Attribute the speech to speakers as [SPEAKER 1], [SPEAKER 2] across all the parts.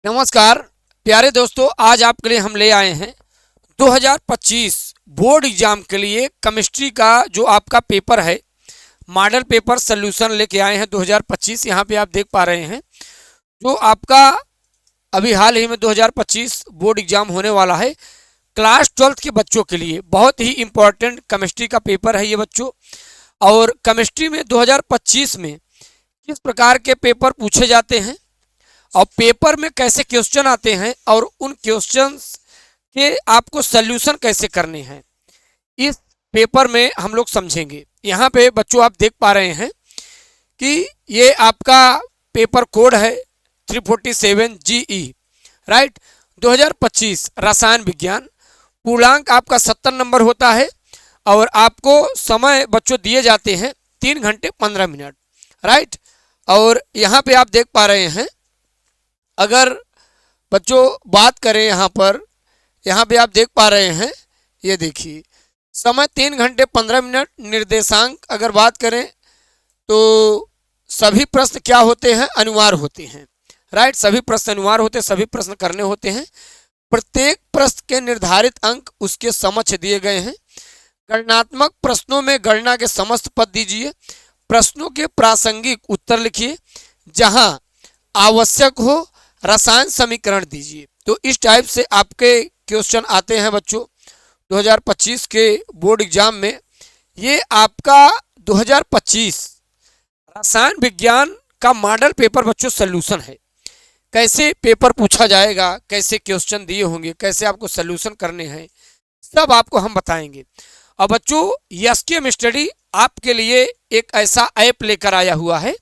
[SPEAKER 1] नमस्कार प्यारे दोस्तों, आज आपके लिए हम ले आए हैं 2025 बोर्ड एग्जाम के लिए केमिस्ट्री का जो आपका पेपर है, मॉडल पेपर सॉल्यूशन लेके आए हैं 2025। यहाँ पे आप देख पा रहे हैं जो आपका अभी हाल ही में 2025 बोर्ड एग्जाम होने वाला है। क्लास 12 के बच्चों के लिए बहुत ही इम्पोर्टेंट केमिस्ट्री का पेपर है ये बच्चों। और केमिस्ट्री में 2025 में किस प्रकार के पेपर पूछे जाते हैं और पेपर में कैसे क्वेश्चन आते हैं और उन क्वेश्चंस के आपको सल्यूशन कैसे करने हैं, इस पेपर में हम लोग समझेंगे। यहाँ पे बच्चों आप देख पा रहे हैं कि ये आपका पेपर कोड है 347 GE, राइट। 2025 रसायन विज्ञान, पूर्णांक आपका 70 नंबर होता है और आपको समय बच्चों दिए जाते हैं 3 घंटे 15 मिनट, राइट। और यहाँ पे आप देख पा रहे हैं, अगर बच्चों बात करें यहाँ पे आप देख पा रहे हैं, ये देखिए समय 3 घंटे 15 मिनट। निर्देशांक अगर बात करें तो सभी प्रश्न क्या होते हैं, अनिवार्य होते हैं, राइट। सभी प्रश्न अनिवार्य होते हैं, सभी प्रश्न करने होते हैं। प्रत्येक प्रश्न के निर्धारित अंक उसके समक्ष दिए गए हैं। गणनात्मक प्रश्नों में गणना के समस्त पद दीजिए। प्रश्नों के प्रासंगिक उत्तर लिखिए, जहां आवश्यक हो रसायन समीकरण दीजिए। तो इस टाइप से आपके क्वेश्चन आते हैं बच्चों 2025 के बोर्ड एग्जाम में। ये आपका 2025 रसायन विज्ञान का मॉडल पेपर बच्चों सॉल्यूशन है। कैसे पेपर पूछा जाएगा, कैसे क्वेश्चन दिए होंगे, कैसे आपको सॉल्यूशन करने हैं, सब आपको हम बताएंगे। और बच्चों एसकेएम स्टडी आपके लिए एक ऐसा ऐप लेकर आया हुआ है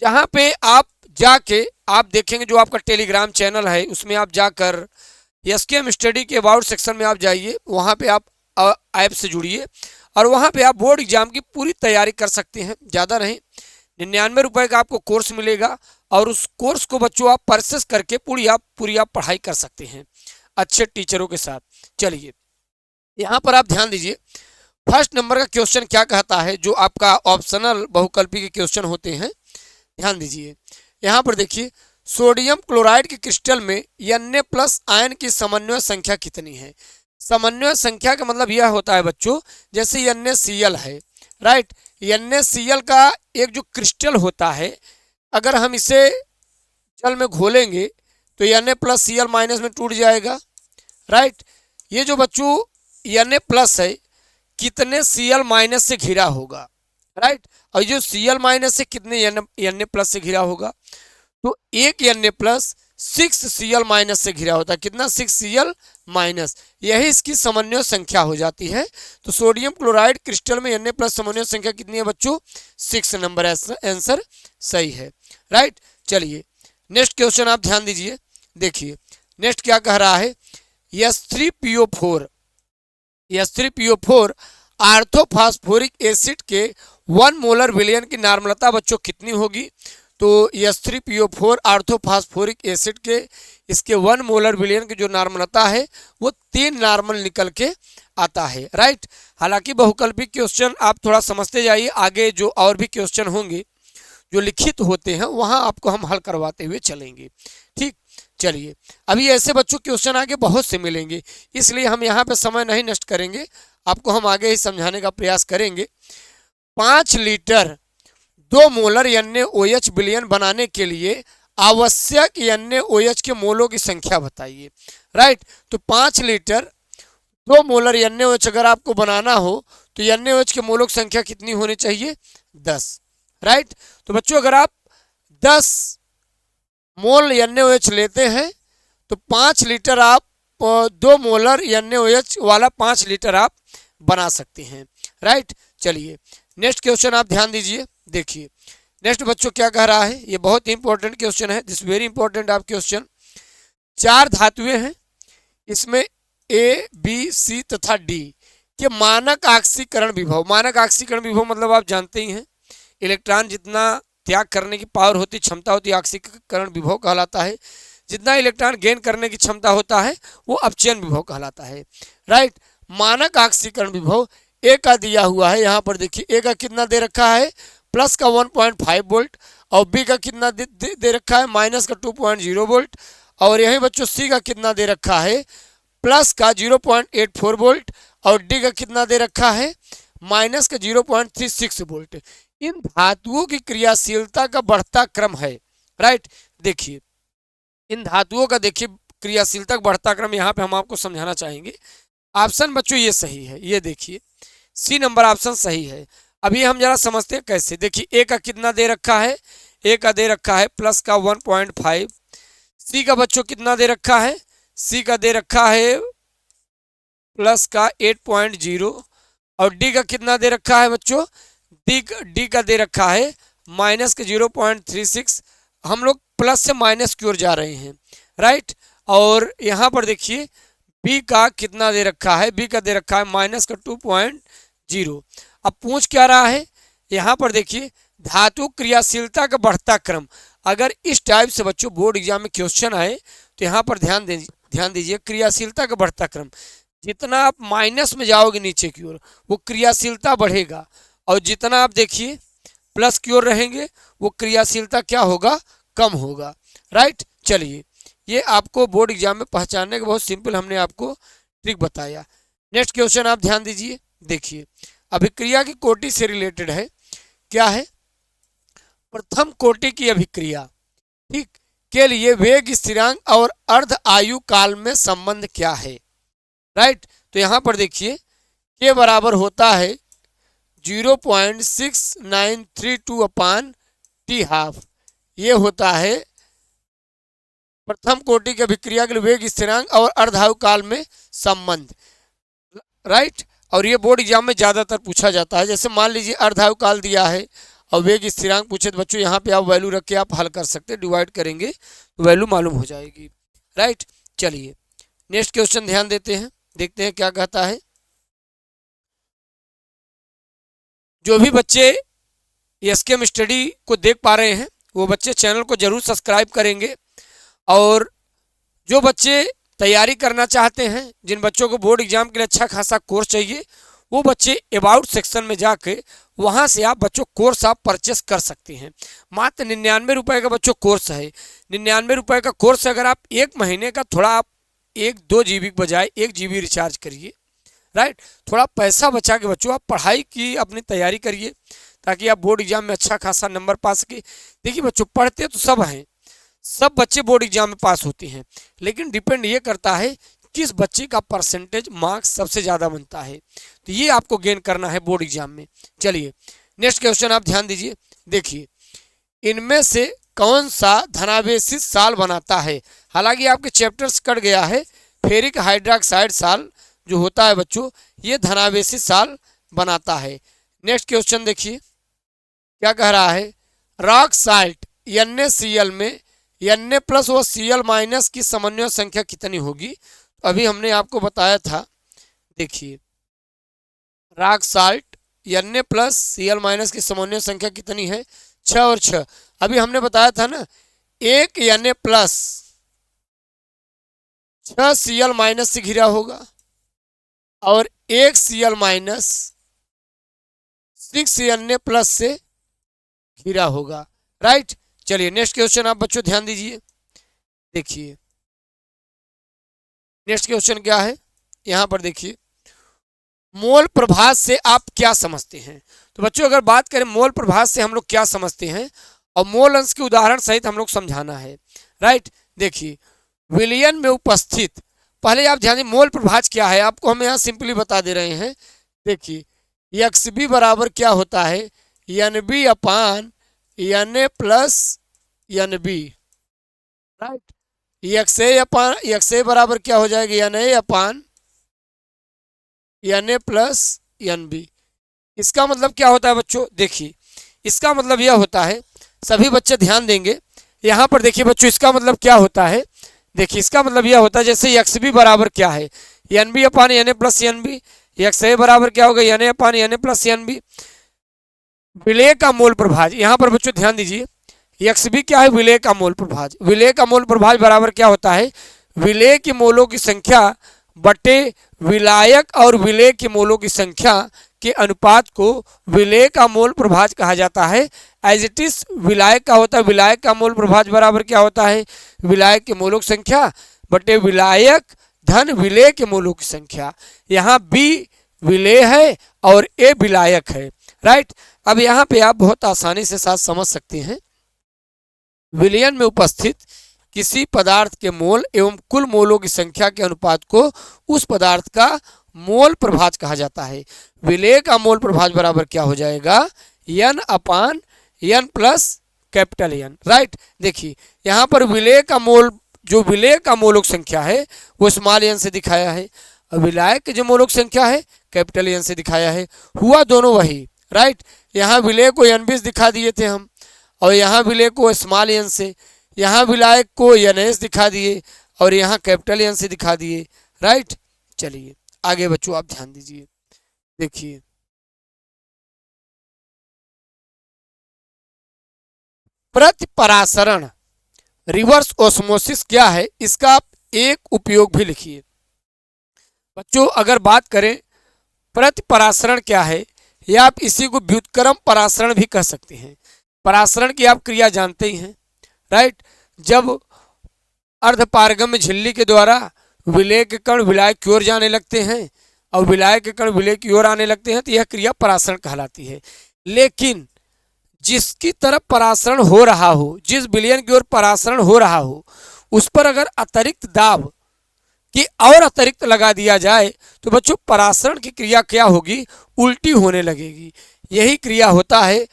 [SPEAKER 1] जहाँ पे आप जाके आप देखेंगे, जो आपका टेलीग्राम चैनल है उसमें आप जाकर एसकेएम स्टडी के अबाउट सेक्शन में आप जाइए, वहाँ पे आप ऐप से जुड़िए और वहाँ पे आप बोर्ड एग्जाम की पूरी तैयारी कर सकते हैं। ज़्यादा नहीं, 99 रुपये का आपको कोर्स मिलेगा और उस कोर्स को बच्चों आप परचेस करके पूरी आप पढ़ाई कर सकते हैं अच्छे टीचरों के साथ। चलिए यहाँ पर आप ध्यान दीजिए, फर्स्ट नंबर का क्वेश्चन क्या कहता है, जो आपका ऑप्शनल बहुकल्पी के क्वेश्चन होते हैं। ध्यान दीजिए, यहाँ पर देखिए, सोडियम क्लोराइड के क्रिस्टल में Na+ आयन की समन्वय संख्या कितनी है। समन्वय संख्या का मतलब यह होता है बच्चों, जैसे NaCl है, राइट। NaCl का एक जो क्रिस्टल होता है, अगर हम इसे जल में घोलेंगे तो Na+Cl- में टूट जाएगा, राइट। ये जो बच्चों Na+ है कितने Cl- से घिरा होगा, राइट। और जो Cl- से कितने Na+ से घिरा होगा, तो एक Na+ 6Cl- से घिरा होता है। कितना, 6Cl-, यही इसकी समन्वय संख्या हो जाती है। तो सोडियम क्लोराइड क्रिस्टल में Na+ समन्वय संख्या कितनी है बच्चों, 6 नंबर आंसर सही है, राइट। चलिए नेक्स्ट क्वेश्चन आप ध्यान दीजिए, देखिए नेक्स्ट क्या कह रहा है। S3PO4 आर्थोफास्फोरिक एसिड के 1 मोलर विलयन की नार्मलता बच्चों कितनी होगी। तो S3PO4 आर्थोफास्फोरिक एसिड के इसके 1 मोलर विलयन की जो नार्मलता है वो 3 नार्मल निकल के आता है, राइट। हालांकि बहुकल्पिक क्वेश्चन आप थोड़ा समझते जाइए, आगे जो और भी क्वेश्चन होंगे जो लिखित होते हैं वहां आपको हम हल करवाते हुए चलेंगे, ठीक। चलिए अभी ऐसे बच्चों क्वेश्चन आगे बहुत से मिलेंगे, इसलिए हम यहाँ पे समय नहीं नष्ट करेंगे, आपको हम आगे ही समझाने का प्रयास करेंगे। 5 लीटर 2 मोलर NaOH विलयन बनाने के लिए आवश्यक NaOH के मोलों की संख्या बताइए, राइट। तो 5 लीटर 2 मोलर NaOH अगर आपको बनाना हो तो NaOH के मोलों की संख्या कितनी होनी चाहिए, 10, राइट। तो बच्चों अगर आप 10 मोल NaOH लेते हैं तो 5 लीटर आप 2 मोलर NaOH वाला 5 लीटर आप बना सकते हैं, राइट। चलिए नेक्स्ट क्वेश्चन आप ध्यान दीजिए, देखिए नेक्स्ट बच्चों क्या कह रहा है, ये बहुत इंपॉर्टेंट क्वेश्चन है, दिस वेरी इंपॉर्टेंट आप क्वेश्चन। 4 धातुएं हैं, इसमें A, B, C तथा D के मानक ऑक्सीकरण विभव, मानक ऑक्सीकरण विभव मतलब आप जानते ही हैं, इलेक्ट्रॉन जितना त्याग करने की पावर होती, क्षमता होती, ऑक्सीकरण विभव कहलाता है। जितना इलेक्ट्रॉन गेन करने की क्षमता होता है वो अपचयन विभव कहलाता है, राइट। मानक ऑक्सीकरण विभव ए का दिया हुआ है, यहाँ पर देखिए ए का कितना दे रखा है, प्लस का 1.5 वोल्ट और बी का कितना दे रखा है, माइनस का 2.0 वोल्ट और यही बच्चों सी का कितना दे रखा है, प्लस का 0.84 वोल्ट, और डी का कितना दे रखा है, माइनस का 0.36 वोल्ट। इन धातुओं की क्रियाशीलता का बढ़ता क्रम है। राइट, देखिए इन धातुओं का देखिए क्रियाशीलता का बढ़ता क्रम यहाँ पे हम आपको समझाना चाहेंगे। ऑप्शन बच्चों ये सही है, ये देखिए सी नंबर ऑप्शन सही है। अभी हम जरा समझते हैं कैसे। देखिए ए का कितना दे रखा है, ए का दे रखा है प्लस का 1.5, सी का बच्चों कितना दे रखा है, सी का दे रखा है प्लस का 8.0, और डी का कितना दे रखा है बच्चों, डी का दे रखा है माइनस का 0.36। हम लोग प्लस से माइनस की ओर जा रहे हैं। राइट, और यहाँ पर देखिए बी का कितना दे रखा है, बी का दे रखा है माइनस का 2.0। अब पूछ क्या रहा है, यहाँ पर देखिए धातु क्रियाशीलता का बढ़ता क्रम। अगर इस टाइप से बच्चों बोर्ड एग्जाम में क्वेश्चन आए तो यहाँ पर ध्यान दीजिए क्रियाशीलता का बढ़ता क्रम। जितना आप माइनस में जाओगे नीचे की ओर वो क्रियाशीलता बढ़ेगा, और जितना आप देखिए प्लस की ओर रहेंगे वो क्रियाशीलता क्या होगा, कम होगा। राइट, चलिए ये आपको बोर्ड एग्जाम में पहचानने का बहुत सिंपल हमने आपको ट्रिक बताया। नेक्स्ट क्वेश्चन आप ध्यान दीजिए, देखिए अभिक्रिया की कोटि से रिलेटेड है। क्या है, प्रथम कोटि की अभिक्रिया ठीक के लिए वेग स्थिरांक और अर्ध आयु काल में संबंध क्या है। राइट, तो यहाँ पर देखिए के बराबर होता है 0.6932 अपान टी हाफ। ये होता है प्रथम कोटि की अभिक्रिया के लिए वेग स्थिरांक और अर्धायु काल में संबंध। राइट, और ये बोर्ड एग्जाम में ज़्यादातर पूछा जाता है। जैसे मान लीजिए अर्धायु काल दिया है और वेग स्थिरांक पूछे तो बच्चों यहाँ पे आप वैल्यू रख के आप हल कर सकते हैं, डिवाइड करेंगे तो वैल्यू मालूम हो जाएगी। राइट, चलिए नेक्स्ट क्वेश्चन ध्यान देते हैं, देखते हैं क्या कहता है। जो भी बच्चे एसकेएम स्टडी को देख पा रहे हैं वो बच्चे चैनल को जरूर सब्सक्राइब करेंगे, और जो बच्चे तैयारी करना चाहते हैं, जिन बच्चों को बोर्ड एग्जाम के लिए अच्छा खासा कोर्स चाहिए, वो बच्चे अबाउट सेक्शन में जाके वहाँ से आप बच्चों कोर्स आप परचेस कर सकते हैं। मात्र 99 रुपये का बच्चों कोर्स है। 99 रुपये का कोर्स अगर आप एक महीने का थोड़ा आप 1-2 GB के बजाय 1 GB रिचार्ज करिए। राइट, थोड़ा पैसा बचा के बच्चों आप पढ़ाई की अपनी तैयारी करिए ताकि आप बोर्ड एग्जाम में अच्छा खासा नंबर पा सके। देखिए बच्चों पढ़ते तो सब हैं, सब बच्चे बोर्ड एग्जाम में पास होते हैं, लेकिन डिपेंड ये करता है किस बच्चे का परसेंटेज मार्क्स सबसे ज़्यादा बनता है। तो ये आपको गेन करना है बोर्ड एग्जाम में। चलिए नेक्स्ट क्वेश्चन आप ध्यान दीजिए, देखिए इनमें से कौन सा धनावेशित साल बनाता है। हालांकि आपके चैप्टर्स कट गया है, फेरिक हाइड्रोक्साइड साल जो होता है बच्चों ये धनावेशित साल बनाता है। नेक्स्ट क्वेश्चन देखिए क्या कह रहा है, रॉक साल्ट NaCl में Na प्लस व Cl माइनस की समन्वय संख्या कितनी होगी। अभी हमने आपको बताया था, देखिए rock salt Na plus Cl minus की समन्वय संख्या कितनी है, 6 और 6। अभी हमने बताया था ना, एक Na प्लस 6 Cl माइनस से घिरा होगा और एक Cl माइनस 6 Na प्लस से घिरा होगा। राइट, चलिए नेक्स्ट क्वेश्चन आप बच्चों ध्यान दीजिए, देखिए नेक्स्ट क्वेश्चन क्या है। यहाँ पर देखिए मोल प्रभाव से आप क्या समझते हैं। तो बच्चों अगर बात करें मोल प्रभाव से हम लोग क्या समझते हैं और मोल अंश के उदाहरण सहित हम लोग समझाना है। राइट, देखिए विलयन में उपस्थित, पहले आप ध्यान दें मोल प्रभाव क्या है, आपको हम यहाँ सिंपली बता दे रहे हैं। देखिए XB बराबर क्या होता है, NB अपान Na plus NB। Right, XA बराबर क्या हो जाएगा, Na अपान Na प्लस NB। इसका मतलब क्या होता है बच्चों, देखिए इसका मतलब यह होता है, सभी बच्चे ध्यान देंगे यहाँ पर। देखिए बच्चों इसका मतलब क्या होता है, देखिए इसका मतलब यह होता है जैसे XB बराबर क्या है, NB अपान Na प्लस NB। XA बराबर क्या होगा, Na अपान Na प्लस NB। विलय का मोल प्रभाज, यहाँ पर बच्चों ध्यान दीजिए XB क्या है, विलय का मोल प्रभाज। विलय का मोल प्रभाज बराबर क्या होता है, विलय की मोलों की संख्या बटे विलायक और विलेय के मोलों की संख्या के अनुपात को विलेय का मोल प्रभाज कहा जाता है। एज इट इज विलायक का होता है, विलायक का मोल प्रभाज बराबर क्या होता है, विलायक के मोलों की संख्या बटे विलायक धन विलेय के मोलों की संख्या। यहाँ बी विलेय है और ए विलायक है, राइट। अब यहाँ पे आप बहुत आसानी से साथ समझ सकते हैं, विलयन में उपस्थित किसी पदार्थ के मोल एवं कुल मोलों की संख्या के अनुपात को उस पदार्थ का मोल प्रभाज कहा जाता है। विलेय का मोल प्रभाज बराबर क्या हो जाएगा, n अपान n plus capital N, right. देखिए यहाँ पर विलेय का मोल, जो विलेय का मोलों की संख्या है वो स्मॉल n से दिखाया है, और विलायक की जो मोलों की संख्या है कैपिटल N से दिखाया है। हुआ दोनों वही, राइट। यहाँ विलेय को n20 दिखा दिए थे हम, और यहाँ विलेय को स्मॉल n से, यहाँ विलायक को NS दिखा दिए और यहाँ कैपिटल N से दिखा दिए, राइट। चलिए आगे बच्चों आप ध्यान दीजिए, देखिए प्रतिपरासरण रिवर्स ऑस्मोसिस क्या है, इसका आप एक उपयोग भी लिखिए बच्चों। अगर बात करें प्रतिपरासरण क्या है, या आप इसी को व्युत्क्रम परासरण भी कह सकते हैं। परासरण की आप क्रिया जानते ही हैं, राइट। जब अर्धपारगम्य झिल्ली के द्वारा विलेय के कण विलायक की ओर जाने लगते हैं और विलायक के कण विलेय की ओर आने लगते हैं तो यह क्रिया परासरण कहलाती है। लेकिन जिसकी तरफ परासरण हो रहा हो, जिस विलयन की ओर परासरण हो रहा हो, उस पर अगर अतिरिक्त दाब कि और अतिरिक्त लगा दिया जाए तो बच्चों परासरण की क्रिया क्या होगी, उल्टी होने लगेगी। यही क्रिया होता है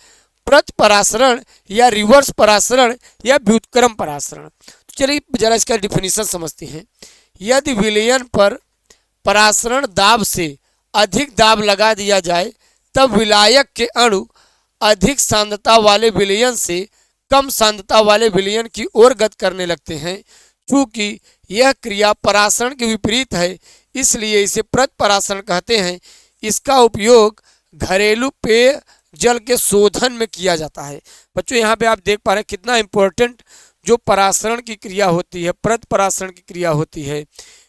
[SPEAKER 1] प्रतिपरासरण या रिवर्स परासरण या व्युत्क्रम परासरण। तो चलिए जरा इसका डिफिनीशन समझते हैं। यदि विलयन पर परासरण दाब से अधिक दाब लगा दिया जाए तब विलायक के अणु अधिक सांद्रता वाले विलयन से कम सांद्रता वाले विलयन की ओर गति करने लगते हैं। चूंकि यह क्रिया परासरण के विपरीत है इसलिए इसे प्रतिपरासरण कहते हैं। इसका उपयोग घरेलू पेय जल के शोधन में किया जाता है। बच्चों यहाँ पे आप देख पा रहे हैं कितना इंपॉर्टेंट जो परासरण की क्रिया होती है, प्रतिपरासरण की क्रिया होती है।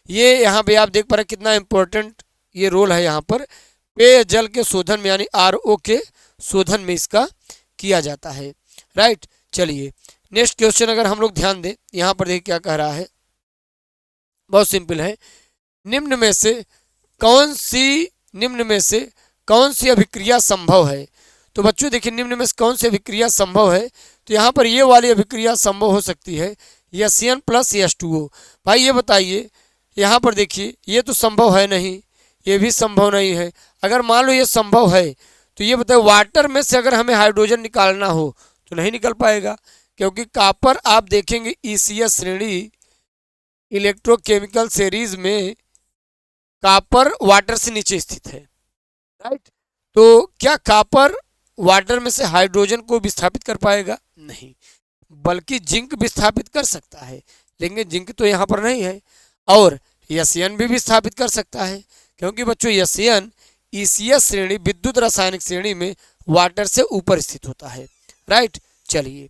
[SPEAKER 1] ये यहाँ पे आप देख पा रहे हैं कितना इंपॉर्टेंट ये रोल है यहाँ पर पेय जल के शोधन में, यानी RO के शोधन में इसका किया जाता है, राइट। चलिए नेक्स्ट क्वेश्चन अगर हम लोग ध्यान दें, यहाँ पर देखिए क्या कह रहा है, बहुत सिंपल है। निम्न में से कौन सी अभिक्रिया संभव है। तो बच्चों देखिए निम्न में से कौन सी अभिक्रिया संभव है, तो यहाँ पर ये वाली अभिक्रिया संभव हो सकती है SN प्लस H2O। भाई ये बताइए, यहाँ पर देखिए ये तो संभव है नहीं, ये भी संभव नहीं है। अगर मान लो ये संभव है तो ये बताइए वाटर में से अगर हमें हाइड्रोजन निकालना हो तो नहीं निकल पाएगा, क्योंकि कॉपर आप देखेंगे ECS श्रेणी इलेक्ट्रोकेमिकल सीरीज में कॉपर वाटर से नीचे स्थित है, राइट। तो क्या कॉपर वाटर में से हाइड्रोजन को विस्थापित कर पाएगा, नहीं, बल्कि जिंक विस्थापित कर सकता है, लेकिन जिंक तो यहाँ पर नहीं है। और SN भी विस्थापित कर सकता है, क्योंकि बच्चों SN ECS श्रेणी विद्युत रासायनिक श्रेणी में वाटर से ऊपर स्थित होता है, राइट। चलिए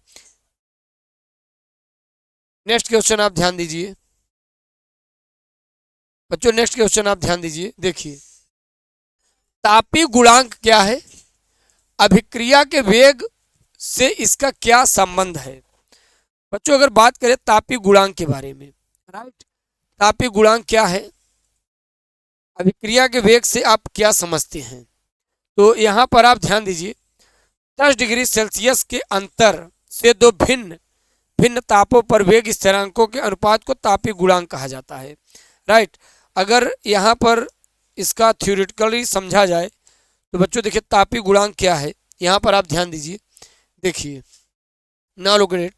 [SPEAKER 1] नेक्स्ट क्वेश्चन आप ध्यान दीजिए बच्चों, नेक्स्ट क्वेश्चन आप ध्यान दीजिए। देखिए तापीय गुणांक क्या है, अभिक्रिया के वेग से इसका क्या संबंध है। बच्चों अगर बात करें तापीय गुणांक के बारे में, राइट, तापीय गुणांक क्या है, अभिक्रिया के वेग से आप क्या समझते हैं। तो यहाँ पर आप ध्यान दीजिए 10 डिग्री सेल्सियस के अंतर से दो भिन्न भिन्न तापों पर वेग स्थिरांकों के अनुपात को तापीय गुणांक कहा जाता है, राइट। अगर यहाँ पर इसका थ्योरेटिकली समझा जाए तो बच्चों देखिए तापीय गुणांक क्या है, यहाँ पर आप ध्यान दीजिए। देखिए now look at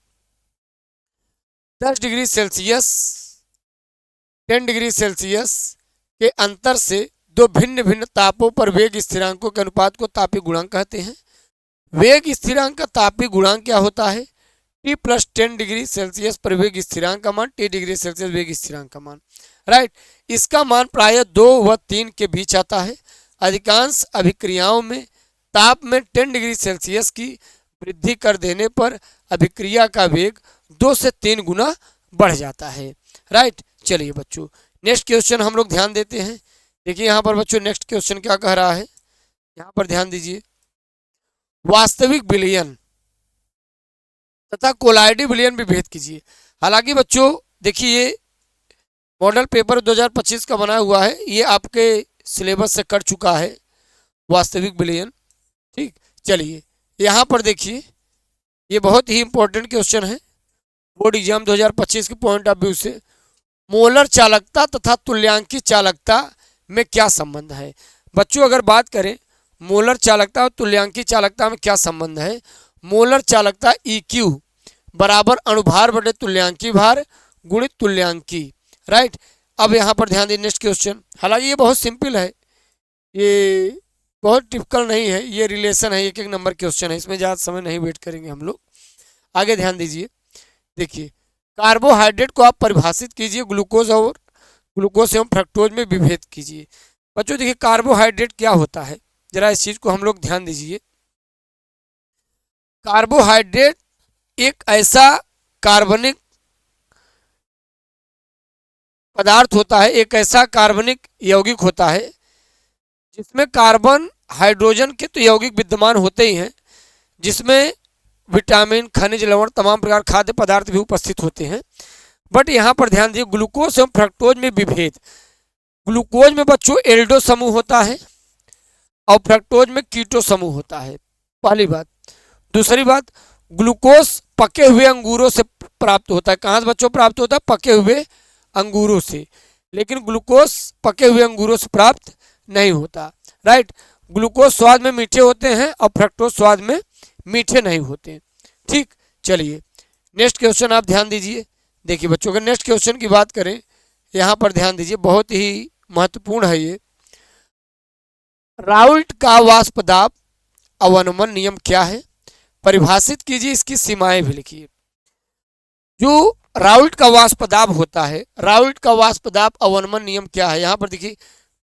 [SPEAKER 1] 10 degree Celsius 10 degree Celsius के अंतर से दो भिन्न भिन्न तापों पर वेग स्थिरांकों के अनुपात को तापीय गुणांक कहते हैं। वेग स्थिरांक का तापीय गुणांक क्या होता है, T प्लस 10 डिग्री सेल्सियस पर वेग स्थिरांक का मान T डिग्री सेल्सियस वेग स्थिरांक का मान, राइट। इसका मान प्रायः 2 व 3 के बीच आता है। अधिकांश अभिक्रियाओं में ताप में 10 डिग्री सेल्सियस की वृद्धि कर देने पर अभिक्रिया का वेग 2 से 3 गुना बढ़ जाता है, राइट। चलिए बच्चों नेक्स्ट क्वेश्चन हम लोग ध्यान देते हैं। देखिए यहाँ पर बच्चों नेक्स्ट क्वेश्चन क्या कह रहा है, यहाँ पर ध्यान दीजिए। वास्तविक विलयन तथा कोलाइडी विलयन भी भेद कीजिए। हालांकि बच्चों देखिए ये मॉडल पेपर 2025 का बना हुआ है, ये आपके सिलेबस से कट चुका है वास्तविक विलयन। ठीक, चलिए यहाँ पर देखिए ये बहुत ही इंपॉर्टेंट क्वेश्चन है बोर्ड एग्जाम 2025 के पॉइंट ऑफ व्यू से। मोलर चालकता तथा तुल्यांकी चालकता में क्या संबंध है। बच्चों अगर बात करें मोलर चालकता और तुल्यांकी चालकता में क्या संबंध है, मोलर चालकता EQ बराबर अणुभार बटे तुल्यांकी भार गुणित तुल्यांकी, राइट। अब यहाँ पर ध्यान दीजिए नेक्स्ट क्वेश्चन, हालांकि ये बहुत सिंपल है, ये बहुत टिपिकल नहीं है, ये रिलेशन है, एक एक नंबर क्वेश्चन है, इसमें ज़्यादा समय नहीं वेट करेंगे हम लोग। आगे ध्यान दीजिए, देखिए कार्बोहाइड्रेट को आप परिभाषित कीजिए, ग्लूकोज एवं फ्रक्टोज में विभेद कीजिए। बच्चों देखिए कार्बोहाइड्रेट क्या होता है, जरा इस चीज को हम लोग ध्यान दीजिए। कार्बोहाइड्रेट एक ऐसा कार्बनिक पदार्थ होता है, एक ऐसा कार्बनिक यौगिक होता है जिसमें कार्बन हाइड्रोजन के तो यौगिक विद्यमान होते ही हैं, जिसमें विटामिन खनिज लवण तमाम प्रकार खाद्य पदार्थ भी उपस्थित होते हैं। बट यहाँ पर ध्यान दीजिए ग्लूकोज एवं फ्रक्टोज में विभेद। ग्लूकोज में बच्चों एल्डो समूह होता है और फ्रक्टोज में कीटो समूह होता है, पहली बात। दूसरी बात, ग्लूकोज पके हुए अंगूरों से प्राप्त होता है। कहाँ से बच्चों प्राप्त होता है, पके हुए अंगूरों से, लेकिन ग्लूकोज पके हुए अंगूरों से प्राप्त नहीं होता, राइट। ग्लूकोज स्वाद में मीठे होते हैं और फ्रक्टोज स्वाद में मीठे नहीं होते। ठीक, चलिए नेक्स्ट क्वेश्चन आप ध्यान दीजिए। देखिए बच्चों अगर नेक्स्ट क्वेश्चन की बात करें, यहाँ पर ध्यान दीजिए, बहुत ही महत्वपूर्ण है ये। राउल्ट का वाष्प दाब अवनमन नियम क्या है, परिभाषित कीजिए, इसकी सीमाएं भी लिखिए। जो राउल्ट का वाष्प दाब होता है, राउल्ट का वाष्प दाब अवनमन नियम क्या है, यहाँ पर देखिए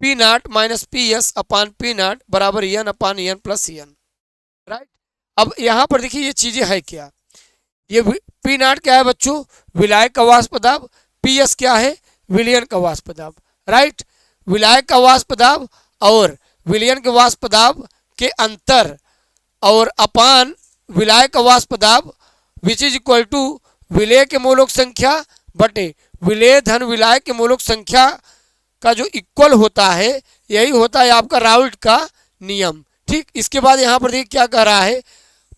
[SPEAKER 1] P0 माइनस PS अपान P0 बराबर N अपान N प्लस N, राइट। अब यहाँ पर देखिए ये चीजें है क्या, ये P0 क्या है बच्चों, विलायक का वाष्प दाब, PS क्या है, विलयन का वाष्प दाब, राइट। विलायक का वाष्प दाब और विलयन के वाष्प दाब के अंतर और अपान विलायक का वाष्प दाब विच इज इक्वल टू विलेय के मोलोक संख्या बटे विलेय धन विलायक के मोलोक संख्या का जो इक्वल होता है, यही होता है आपका राउल्ट का नियम। ठीक, इसके बाद यहाँ पर देखिए क्या कह रहा है,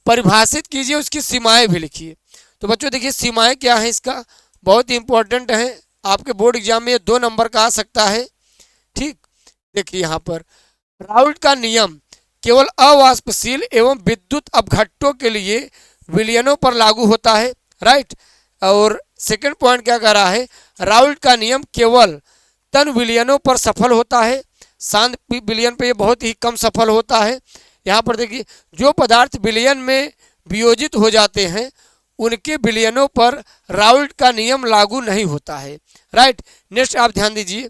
[SPEAKER 1] परिभाषित कीजिए, उसकी सीमाएं भी लिखिए। तो बच्चों देखिए सीमाएं क्या है, इसका बहुत ही इंपॉर्टेंट है, आपके बोर्ड एग्जाम में ये 2 नंबर का आ सकता है। ठीक, देखिए यहाँ पर राउल्ट का नियम केवल अवाष्पशील एवं विद्युत अपघट्टों के लिए विलयनों पर लागू होता है, राइट। और सेकंड पॉइंट क्या कह रहा है, राउल्ट का नियम केवल तन विलयनों पर सफल होता है, शांत विलयन पे ये बहुत ही कम सफल होता है। यहाँ पर देखिए जो पदार्थ विलयन में वियोजित हो जाते हैं उनके विलयनों पर राउल्ट का नियम लागू नहीं होता है, राइट। नेक्स्ट आप ध्यान दीजिए,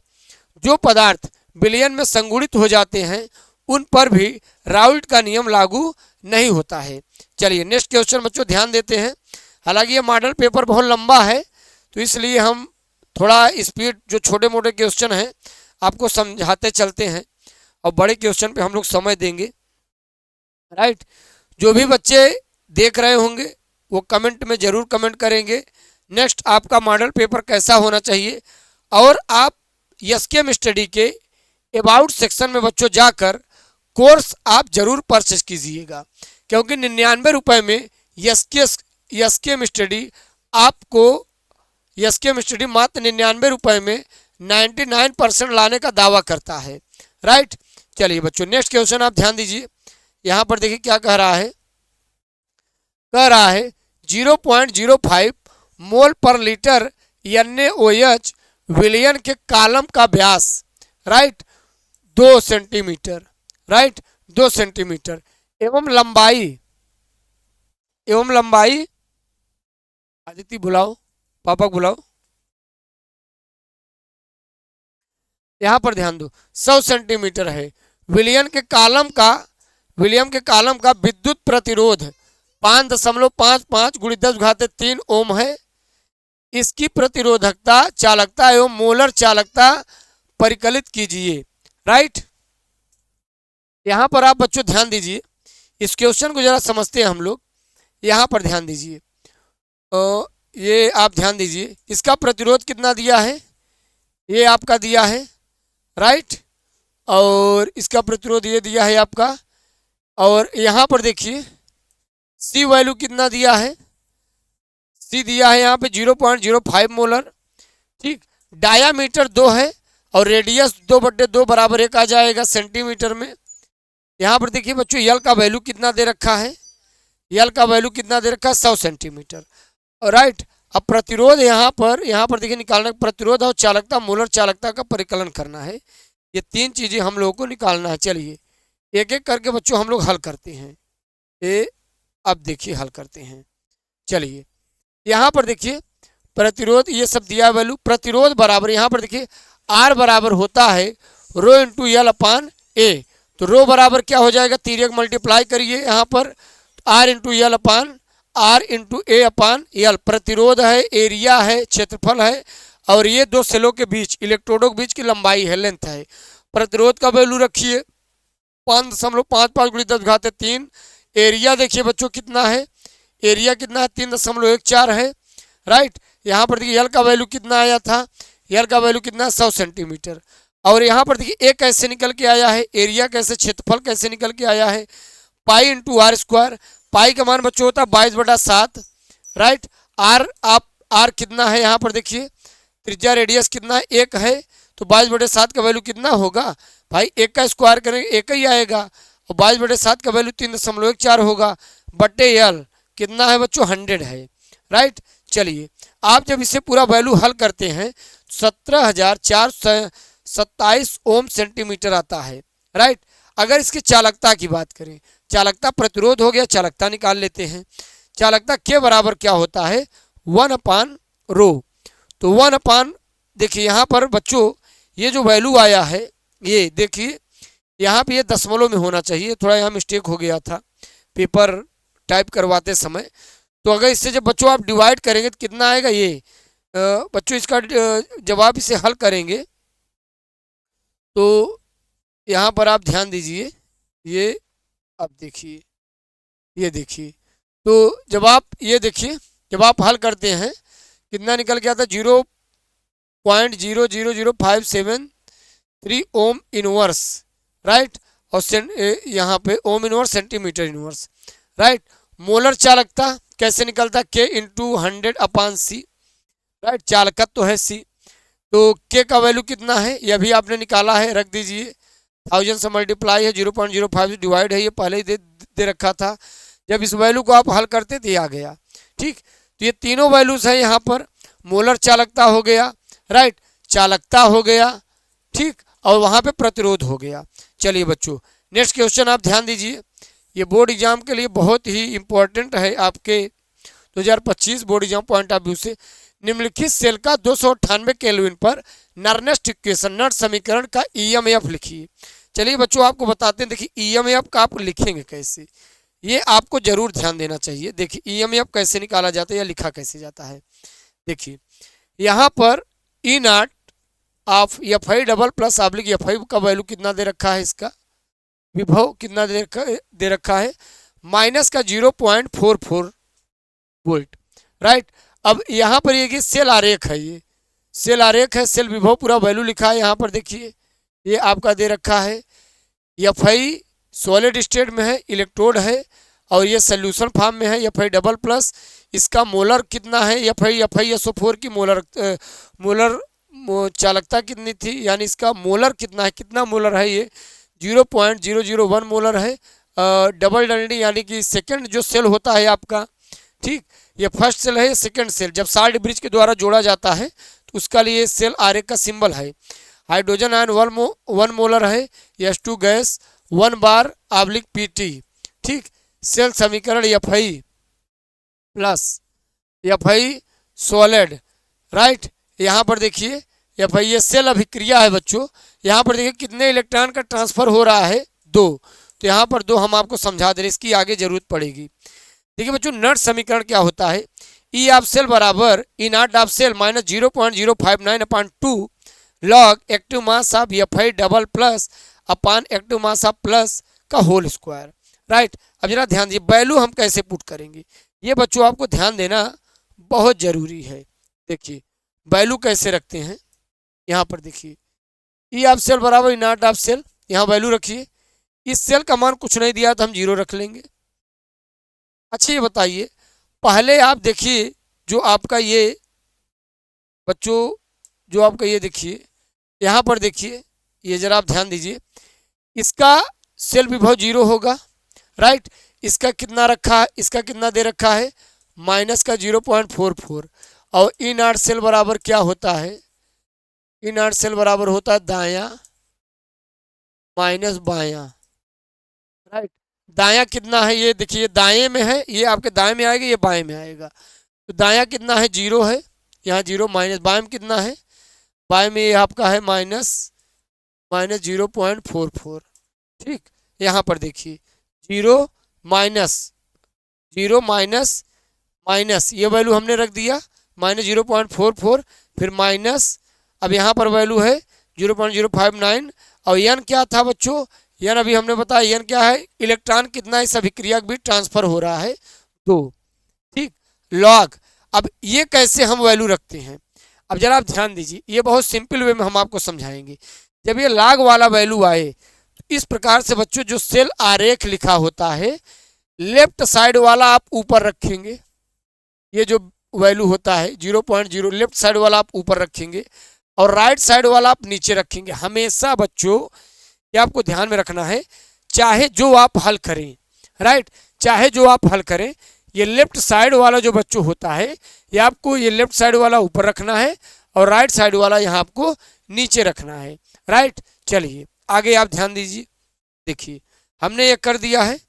[SPEAKER 1] जो पदार्थ विलयन में संगुणित हो जाते हैं उन पर भी राउल्ट का नियम लागू नहीं होता है। चलिए नेक्स्ट क्वेश्चन बच्चों ध्यान देते हैं। हालांकि ये मॉडल पेपर बहुत लंबा है तो इसलिए हम थोड़ा स्पीड, जो छोटे मोटे क्वेश्चन हैं आपको समझाते चलते हैं और बड़े क्वेश्चन पे हम लोग समय देंगे, राइट। जो भी बच्चे देख रहे होंगे वो कमेंट में ज़रूर कमेंट करेंगे नेक्स्ट आपका मॉडल पेपर कैसा होना चाहिए, और आप एसकेएम स्टडी के अबाउट सेक्शन में बच्चों जाकर कोर्स आप जरूर परचेज कीजिएगा, क्योंकि 99 रुपये में एसकेएम स्टडी आपको एसकेएम स्टडी मात्र 99 रुपये में 99% लाने का दावा करता है, राइट। चलिए बच्चों नेक्स्ट क्वेश्चन आप ध्यान दीजिए। यहाँ पर देखिए क्या कह रहा है, 0.05 मोल पर लीटर NaOH विलयन के कॉलम का व्यास, राइट 2 सेंटीमीटर, राइट 2 सेंटीमीटर एवं लंबाई आदित्य बुलाओ, पापा को बुलाओ, यहाँ पर ध्यान दो 100 सेंटीमीटर है। विलयन के कॉलम का विद्युत प्रतिरोध 5.55 × 10⁻³ ओम है इसकी प्रतिरोधकता, चालकता एवं मोलर चालकता परिकलित कीजिए। राइट, यहां पर आप बच्चों ध्यान दीजिए, इस क्वेश्चन को जरा समझते हैं हम लोग। यहां पर ध्यान दीजिए, ये आप ध्यान दीजिए, इसका प्रतिरोध कितना दिया है, ये आपका दिया है। राइट, और इसका प्रतिरोध ये दिया है आपका, और यहां पर देखिए सी वैल्यू कितना दिया है, सी दिया है यहाँ पे 0.05 मोलर। ठीक, डायामीटर 2 है और रेडियस 2/2 बराबर 1 आ जाएगा सेंटीमीटर में। यहाँ पर देखिए बच्चों यल का वैल्यू कितना दे रखा है, यल का वैल्यू कितना दे रखा है 100 सेंटीमीटर। राइट, अब प्रतिरोध यहाँ पर देखिए निकालना, प्रतिरोध और चालकता, मोलर चालकता का परिकलन करना है। ये 3 चीजें हम लोगों को निकालना है। चलिए एक एक करके बच्चों हम लोग हल करते हैं। ये अब देखिए हल करते हैं। चलिए यहाँ पर देखिए प्रतिरोध, ये सब दिया वैल्यू, प्रतिरोध बराबर यहाँ पर देखिए आर बराबर होता है रो इंटू यल अपान ए। तो रो बराबर क्या हो जाएगा, तिर्यक मल्टीप्लाई करिए यहाँ पर R into L upon R into A upon L. प्रतिरोध है, एरिया है, क्षेत्रफल है, और ये दो सेलों के बीच, इलेक्ट्रोडों के बीच की लंबाई है, लेंथ है। प्रतिरोध का वैल्यू रखिए 5.55 × 10⁻³ एरिया देखिए बच्चों कितना है, एरिया कितना है 3.14 है। राइट, यहाँ पर देखिए यल का वैल्यू कितना आया था, यल का वैल्यू कितना है 100 सेंटीमीटर। और यहाँ पर देखिए ए कैसे निकल के आया है, एरिया कैसे, क्षेत्रफल कैसे निकल के आया है, पाई इंटू आर स्क्वायर। पाई का मान बच्चों होता है 22/7। राइट, आर आप आर कितना है यहाँ पर देखिए, त्रिज्या रेडियस कितना है 1 है, तो 22/7 का वैल्यू कितना होगा भाई, 1 का स्क्वायर करेंगे 1 ही आएगा, और 22/7 का वैल्यू 3.14 होगा, बटे यल कितना है बच्चों 100 है। राइट, चलिए आप जब इसे पूरा वैल्यू हल करते हैं 17,427 ओम सेंटीमीटर आता है। राइट, अगर इसकी चालकता की बात करें, चालकता प्रतिरोध हो गया, चालकता निकाल लेते हैं। चालकता के बराबर क्या होता है 1/रो। तो 1 देखिए यहाँ पर बच्चों ये जो वैल्यू आया है, ये देखिए यहाँ पे ये दशमलव में होना चाहिए, थोड़ा यहाँ मिस्टेक हो गया था पेपर टाइप करवाते समय। तो अगर इससे जब बच्चों आप डिवाइड करेंगे तो कितना आएगा, ये बच्चों इसका जवाब इसे हल करेंगे तो यहाँ पर आप ध्यान दीजिए, ये अब देखिए, ये देखिए, तो जब आप ये देखिए, जब आप हल करते हैं कितना निकल के आता है 0.000573 ओम इनवर्स। राइट, और यहाँ पे ohm inverse centimetre inverse. Right, molar चालकता कैसे निकलता है के इंटू 100/c। राइट, चालकत तो है सी, तो के का वैल्यू कितना है ये भी आपने निकाला है, रख दीजिए 1000 से मल्टीप्लाई है, 0.05 डिवाइड है, ये पहले ही दे रखा था। जब इस वैल्यू को आप हल करते तो ये आ गया। ठीक, तो ये तीनों वैल्यूज हैं यहाँ पर, मोलर चालकता हो गया, राइट, चालकता हो गया, ठीक, और वहाँ पे प्रतिरोध हो गया। चलिए बच्चों नेक्स्ट क्वेश्चन आप ध्यान दीजिए, ये बोर्ड एग्जाम के लिए बहुत ही इम्पोर्टेंट है आपके 2025 board exam point of view से। निम्नलिखित सेल का 298 केल्विन पर नर्नेस्ट इक्वेशन, नर्ड समीकरण का ईएमएफ लिखिए। चलिए बच्चों आपको बताते हैं, देखिए ईएमएफ का आप लिखेंगे कैसे, ये आपको जरूर ध्यान देना चाहिए। देखिए ईएमएफ कैसे निकाला जाता है या लिखा कैसे जाता है। देखिए यहाँ पर E0 of Fi double plus oblique Fi का वैल्यू कितना दे रखा है, इसका विभव कितना दे रखा है माइनस का 0.44 वोल्ट। राइट, अब यहाँ पर ये सेल आरेख है, ये सेल आरेख है, सेल विभव पूरा वैल्यू लिखा है यहाँ पर देखिए, ये आपका दे रखा है Fi सॉलिड स्टेट में है, इलेक्ट्रोड है, और ये सोल्यूशन फॉर्म में है Fi डबल प्लस। इसका मोलर कितना है FiSO4 की मोलर चालकता कितनी थी, यानी इसका मोलर कितना है, कितना मोलर है ये 0.001 मोलर है। डबल डंडी यानी कि सेकंड जो सेल होता है आपका, ठीक, ये फर्स्ट सेल है, सेकंड सेल जब साल्ट ब्रिज के द्वारा जोड़ा जाता है तो उसका लिए सेल आरेख का सिंबल है। हाइड्रोजन आयन 1 मोलर है, H2 गैस 1 बार ऑब्लिक PT। ठीक, सेल समीकरण Fi plus Fi solid. Right, यहाँ पर देखिए Fi ये सेल अभिक्रिया है बच्चों, यहाँ पर देखिए कितने इलेक्ट्रॉन का ट्रांसफर हो रहा है 2, तो यहाँ पर 2 हम आपको समझा दे रहे, इसकी आगे जरूरत पड़ेगी। देखिए बच्चों नर्ड समीकरण क्या होता है, ई ऑफ सेल बराबर E naught of cell minus 0.059/2 log active mass of F double plus upon active mass of plus का होल स्क्वायर। राइट, अब जरा ध्यान दीजिए वैल्यू हम कैसे पुट करेंगे, ये बच्चों आपको ध्यान देना बहुत जरूरी है। देखिए वैल्यू कैसे रखते हैं, यहाँ पर देखिए ई ऑफ सेल बराबर ई नॉट ऑफ सेल, यहाँ वैल्यू रखिए। इस सेल का मान कुछ नहीं दिया तो हम 0 रख लेंगे। अच्छा ये बताइए पहले आप देखिए जो आपका ये बच्चों जो आपका ये देखिए यहाँ पर देखिए, ये जरा आप ध्यान दीजिए, इसका सेल विभव 0 होगा। राइट, इसका कितना रखा है, इसका कितना दे रखा है माइनस का 0.44 और ई नॉट सेल बराबर क्या होता है, ई नॉट सेल बराबर होता है दायां माइनस बायां। राइट, दायां कितना है ये देखिए दाएं में है, ये आपके दाएं में आएगा, ये बाएं में आएगा। तो दायां कितना है 0 है, यहाँ 0 माइनस बाएं में कितना है, बाएं में ये आपका है माइनस 0.44। ठीक, यहाँ पर देखिए 0 माइनस माइनस ये वैल्यू हमने रख दिया माइनस 0.44, फिर माइनस अब यहाँ पर वैल्यू है 0.059 और एन क्या था बच्चों, एन अभी हमने बताया एन क्या है, इलेक्ट्रॉन कितना इस अभिक्रिया भी ट्रांसफर हो रहा है 2। ठीक, लॉग अब ये कैसे हम वैल्यू रखते हैं, अब जरा आप ध्यान दीजिए, ये बहुत सिंपल वे में हम आपको समझाएंगे। जब ये लॉग वाला वैल्यू आए तो इस प्रकार से बच्चों जो सेल आरेख लिखा होता है लेफ्ट साइड वाला आप ऊपर रखेंगे, ये जो वैल्यू होता है 0.0 लेफ्ट साइड वाला आप ऊपर रखेंगे और राइट साइड वाला आप नीचे रखेंगे। हमेशा बच्चों ये आपको ध्यान में रखना है, चाहे जो आप हल करें, राइट, चाहे जो आप हल करें, ये लेफ्ट साइड वाला जो बच्चों होता है ये आपको ये लेफ्ट साइड वाला ऊपर रखना है और राइट साइड वाला यहाँ आपको नीचे रखना है। राइट, चलिए आगे आप ध्यान दीजिए, देखिए हमने ये कर दिया है,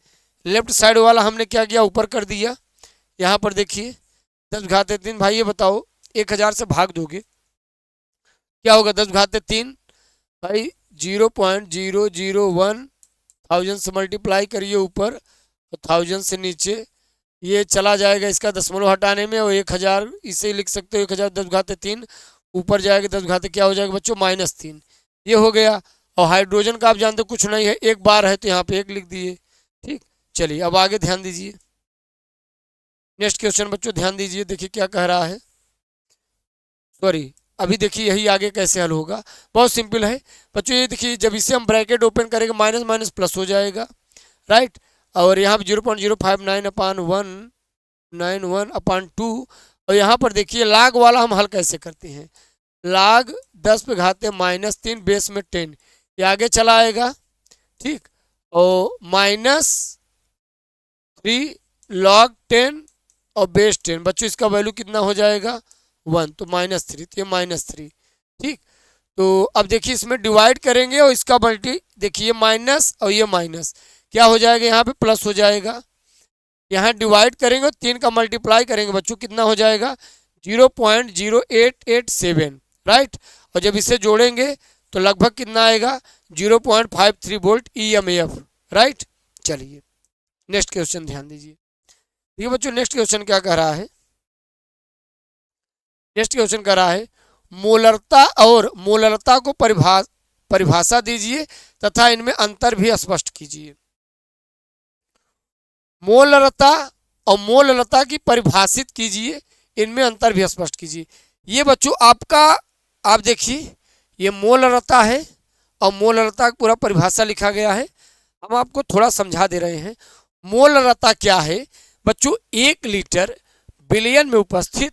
[SPEAKER 1] लेफ्ट साइड वाला हमने क्या किया ऊपर कर दिया। यहाँ पर देखिए 10⁻³ भाई ये बताओ 1000 से भाग दोगे क्या होगा, 10⁻³ भाई 0.001 1000 से मल्टीप्लाई करिए ऊपर, 1000 से नीचे ये चला जाएगा इसका दशमलव हटाने में, और 1000 इसे लिख सकते हो 1000 10⁻³ ऊपर जाएगा 10 क्या हो जाएगा बच्चों -3, ये हो गया। और हाइड्रोजन का आप जानते हो कुछ नहीं है, एक बार है तो यहाँ पे 1 लिख दिए। ठीक, चलिए अब आगे ध्यान दीजिए, नेक्स्ट क्वेश्चन बच्चों ध्यान दीजिए, देखिए क्या कह रहा है, सॉरी अभी देखिए यही आगे कैसे हल होगा, बहुत सिंपल है बच्चों। ये देखिए जब इसे हम ब्रैकेट ओपन करेंगे माइनस माइनस प्लस हो जाएगा। राइट, और यहाँ पर 0.059/191/2 और यहाँ पर देखिए लाग वाला हम हल कैसे करते हैं, लाग 10⁻³ बेस में 10 ये आगे चला आएगा। ठीक, और -3 log 10 और बेस 10 बच्चों इसका वैल्यू कितना हो जाएगा 1, तो -3 तो ये -3। ठीक, तो अब देखिए इसमें डिवाइड करेंगे और इसका मल्टी देखिए माइनस और ये माइनस क्या हो जाएगा, यहाँ पे प्लस हो जाएगा। यहाँ डिवाइड करेंगे और 3 का मल्टीप्लाई करेंगे बच्चों कितना हो जाएगा 0.0887। राइट, और जब इसे जोड़ेंगे तो लगभग कितना आएगा 0.53 वोल्ट EMF। राइट, चलिए नेक्स्ट क्वेश्चन ध्यान दीजिए, ये बच्चों नेक्स्ट क्वेश्चन क्या कह रहा है, नेक्स्ट क्वेश्चन कह रहा है मोलरता और मोलरता को परिभाषा दीजिए तथा इनमें अंतर भी स्पष्ट कीजिए। मोलरता और मोलरता की परिभाषित कीजिए, इनमें अंतर भी स्पष्ट कीजिए। ये बच्चों आपका आप देखिए ये मोलरता है और मोलरता का पूरा परिभाषा लिखा गया है, हम आपको थोड़ा समझा दे रहे हैं। मोलरता क्या है बच्चों, 1 लीटर बिलियन में उपस्थित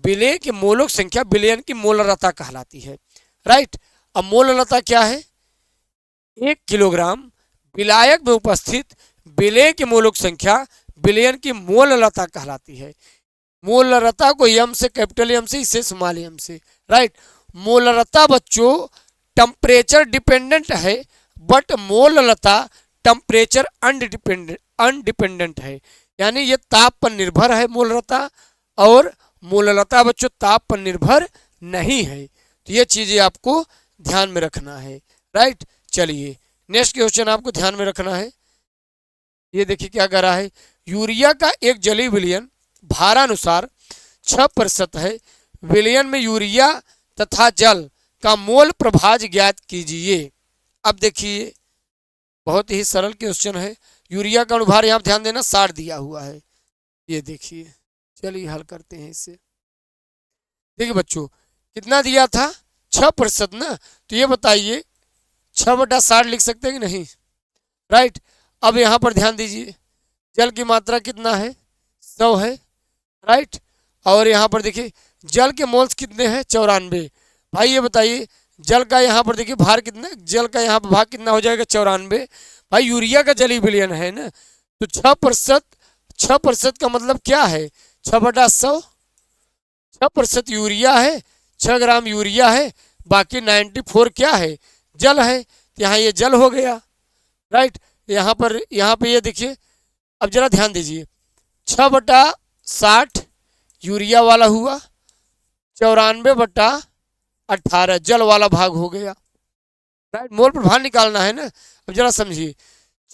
[SPEAKER 1] विलेय की मोलक संख्या विलयन की मोलरता कहलाती है। राइट, अब मोलरता क्या है, 1 किलोग्राम विलायक में उपस्थित विलेय की मोलक संख्या विलयन की मोलरता कहलाती है। मोलरता को यम से कैपिटल एम से इसे स्मॉल एम से। राइट, मोलरता बच्चों टेम्परेचर डिपेंडेंट है बट मोलरता टेम्परेचर अनडिपेंडेंट है, यानी ये ताप पर निर्भर है मोलरता, और मोलरता बच्चों ताप पर निर्भर नहीं है। तो ये चीज़ें आपको ध्यान में रखना है। राइट, चलिए नेक्स्ट क्वेश्चन आपको ध्यान में रखना है, ये देखिए क्या कह रहा है यूरिया का एक जलीय विलयन भारानुसार 6% है। विलयन में यूरिया तथा जल का मोल प्रभाज ज्ञात कीजिए। अब देखिए बहुत ही सरल क्वेश्चन है। यूरिया का अनुभार यहाँ ध्यान देना 60 दिया हुआ है, ये देखिए। चलिए हल करते हैं इसे। देखिए बच्चों कितना दिया था 6% ना, तो ये बताइए 6/60 लिख सकते हैं कि नहीं, राइट। अब यहाँ पर ध्यान दीजिए जल की मात्रा कितना है 100 है, राइट। और यहाँ पर देखिए जल के मोल्स कितने हैं 94। भाई ये बताइए जल का यहाँ पर देखिए भार कितना, जल का यहाँ पर भाग कितना हो जाएगा 94। भाई यूरिया का जली विलयन है ना, तो 6% का मतलब क्या है 6/100। 6% यूरिया है, 6 ग्राम यूरिया है, बाकी 94 क्या है जल है, तो यहाँ ये जल हो गया, राइट। यहाँ पे ये देखिए। अब जरा ध्यान दीजिए 6/60 यूरिया वाला हुआ, 94/18 जल वाला भाग हो गया, राइट। मोल प्रभार निकालना है ना। अब जरा समझिए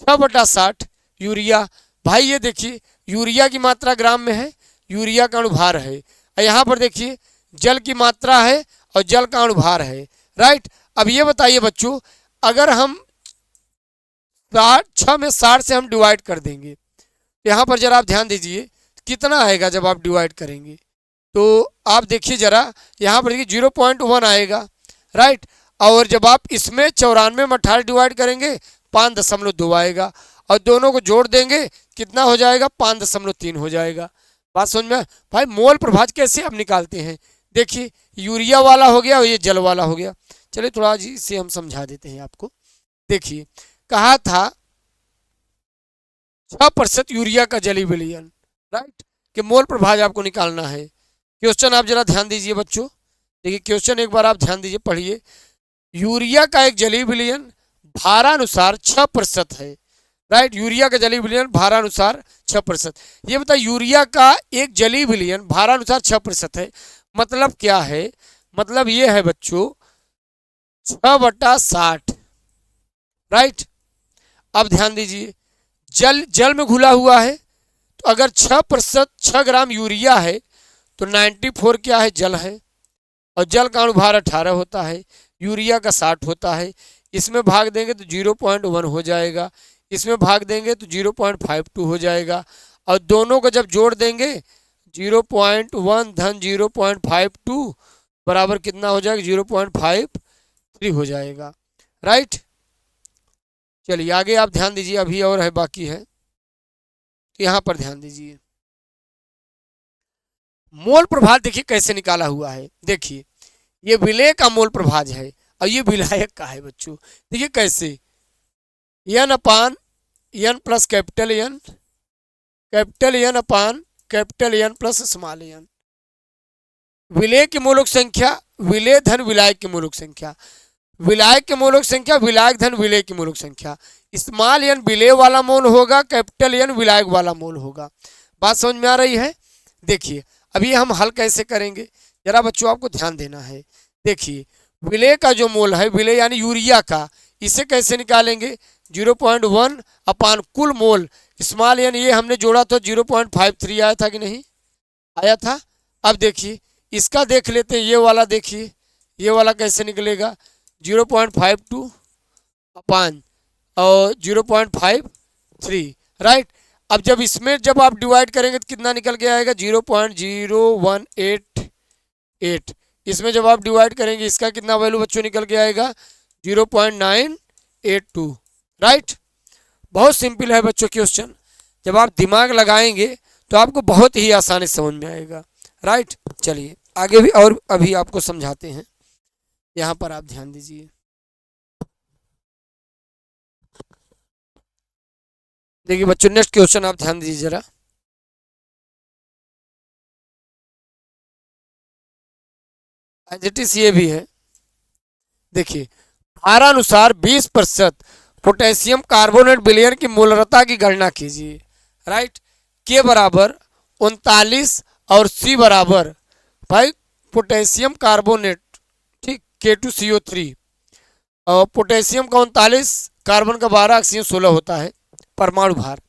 [SPEAKER 1] 6/60 यूरिया, भाई ये देखिए यूरिया की मात्रा ग्राम में है, यूरिया का अनुभार है। यहाँ पर देखिए जल की मात्रा है और जल का अनुभार है, राइट। अब ये बताइए बच्चों अगर हम 6 में 60 से हम डिवाइड कर देंगे, यहाँ पर जरा आप ध्यान दीजिए कितना आएगा जब आप डिवाइड करेंगे, तो आप देखिए जरा यहाँ पर देखिए 0.1 आएगा, राइट। और जब आप इसमें 94 में 18 डिवाइड करेंगे 5.2 आएगा, और दोनों को जोड़ देंगे कितना हो जाएगा 5.3 हो जाएगा। बात समझ में। भाई मोल प्रभाज कैसे आप निकालते हैं, देखिए यूरिया वाला हो गया और ये जल वाला हो गया। चलिए थोड़ा जी इसे हम समझा देते हैं आपको। देखिए कहा था 6% यूरिया का जली विलयन, राइट, कि मोल प्रभाज आपको निकालना है। क्वेश्चन आप जरा ध्यान दीजिए बच्चों, देखिए क्वेश्चन एक बार आप ध्यान दीजिए पढ़िए। यूरिया का एक जली विलयन भारानुसार 6% है, राइट। यूरिया का जली विलयन भारानुसार 6%। ये बताइए यूरिया का एक जली विलयन भारानुसार 6% है, मतलब क्या है, मतलब ये है बच्चों 6/60, राइट। अब ध्यान दीजिए जल में घुला हुआ है, तो अगर 6% 6 ग्राम यूरिया है तो 94 क्या है जल है, और जल का अनुभार 18 होता है, यूरिया का 60 होता है। इसमें भाग देंगे तो 0.1 हो जाएगा, इसमें भाग देंगे तो 0.52 हो जाएगा, और दोनों को जब जोड़ देंगे 0.1 धन 0.52 बराबर कितना हो जाएगा 0.53 हो जाएगा, राइट। चलिए आगे आप ध्यान दीजिए, अभी और है बाकी है, तो यहाँ पर ध्यान दीजिए। मोल प्रभाज देखिए कैसे निकाला हुआ है, देखिए ये विलेय का मोल प्रभाज है और ये विलायक का है बच्चों। देखिए कैसे N/N plus capital N upon capital N plus small n। विलेय की मोलक संख्या विलेय धन विलायक की मोलक संख्या, विलायक की मोलक संख्या विलायक धन विलेय की मोलक संख्या। स्मॉल n विलेय वाला मोल होगा, कैपिटल N विलायक वाला मोल होगा। बात समझ में आ रही है। देखिए अभी हम हल कैसे करेंगे जरा बच्चों आपको ध्यान देना है। देखिए विलेय का जो मोल है विलेय यानी यूरिया का, इसे कैसे निकालेंगे 0.1 अपान कुल मोल स्मॉल n, ये हमने जोड़ा तो 0.53 आया था कि नहीं आया था। अब देखिए इसका देख लेते हैं, ये वाला देखिए ये वाला कैसे निकलेगा 0.52 अपान और 0.53, राइट। अब जब इसमें जब आप डिवाइड करेंगे तो कितना निकल के आएगा 0.0188। इसमें जब आप डिवाइड करेंगे इसका कितना वैल्यू बच्चों निकल के आएगा 0.982, राइट। बहुत सिंपल है बच्चों क्वेश्चन, जब आप दिमाग लगाएंगे तो आपको बहुत ही आसानी से समझ में आएगा, राइट। चलिए आगे भी और अभी आपको समझाते हैं, यहाँ पर आप ध्यान दीजिए। देखिए बच्चों नेक्स्ट क्वेश्चन आप ध्यान दीजिए जरा। एज ये भी है। देखिए भारानुसार 20% पोटेशियम कार्बोनेट विलयन की मोलरता की गणना कीजिए, राइट। के बराबर 39 और सी बराबर भाई पोटेशियम कार्बोनेट, ठीक, K2CO3 और पोटेशियम का 39, कार्बन का 12, ऑक्सीजन 16 होता है परमाणु भार,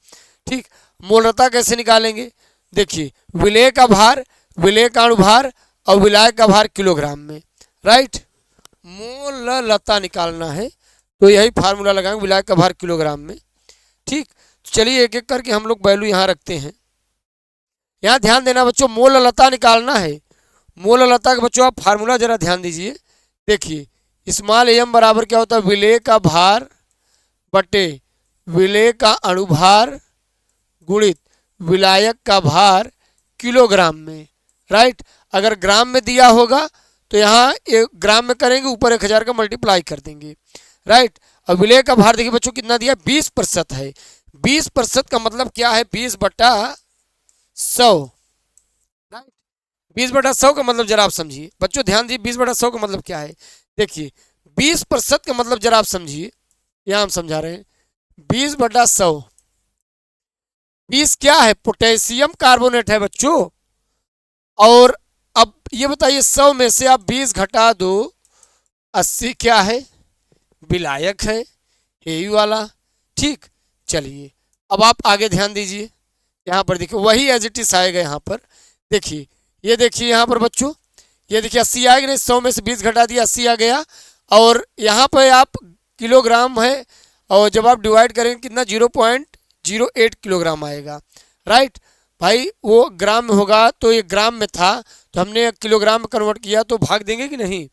[SPEAKER 1] ठीक। मोलरता कैसे निकालेंगे, देखिए विलेय का भार विलेय का अणुभार और विलायक का भार किलोग्राम में, राइट। मोललता निकालना है तो यही फार्मूला लगाएंगे, विलायक का भार किलोग्राम में, ठीक। चलिए एक एक करके हम लोग वैल्यू यहाँ रखते हैं। यहाँ ध्यान देना बच्चों, मोललता निकालना है। मोललता के बच्चों आप फार्मूला जरा ध्यान दीजिए। देखिए स्मॉल एम बराबर क्या होता है, विलेय का भार बटे विलेय का अणुभार गुणित विलायक का भार किलोग्राम में, राइट। अगर ग्राम में दिया होगा तो यहाँ एक ग्राम में करेंगे, ऊपर 1000 का मल्टीप्लाई कर देंगे, राइट। और विलेय का भार देखिए बच्चों कितना दिया, 20% है। 20% का मतलब क्या है, 20/100, राइट। 20/100 का मतलब जरा आप समझिए बच्चों, ध्यान दीजिए 20/100 का मतलब क्या है। देखिए 20% का मतलब जरा आप समझिए, यहाँ हम समझा रहे हैं 20/100। 20 क्या है, पोटेशियम कार्बोनेट है बच्चों। और अब ये बताइए 100 में से आप 20 घटा दो, 80 क्या है, विलायक है, हेवी वाला, ठीक। चलिए अब आप आगे ध्यान दीजिए, यहाँ पर देखिए वही एज इट इज आएगा। यहाँ पर देखिए, ये देखिए यहाँ पर बच्चों, ये देखिए 80 आएगा नहीं, 100 में से 20 घटा दिया, 80 आ गया। और यहाँ पर आप किलोग्राम है, और जब आप डिवाइड करेंगे कितना, 0.08 किलोग्राम आएगा, राइट। भाई वो ग्राम में होगा तो ये ग्राम में था तो हमने किलोग्राम में कन्वर्ट किया, तो भाग देंगे कि नहीं,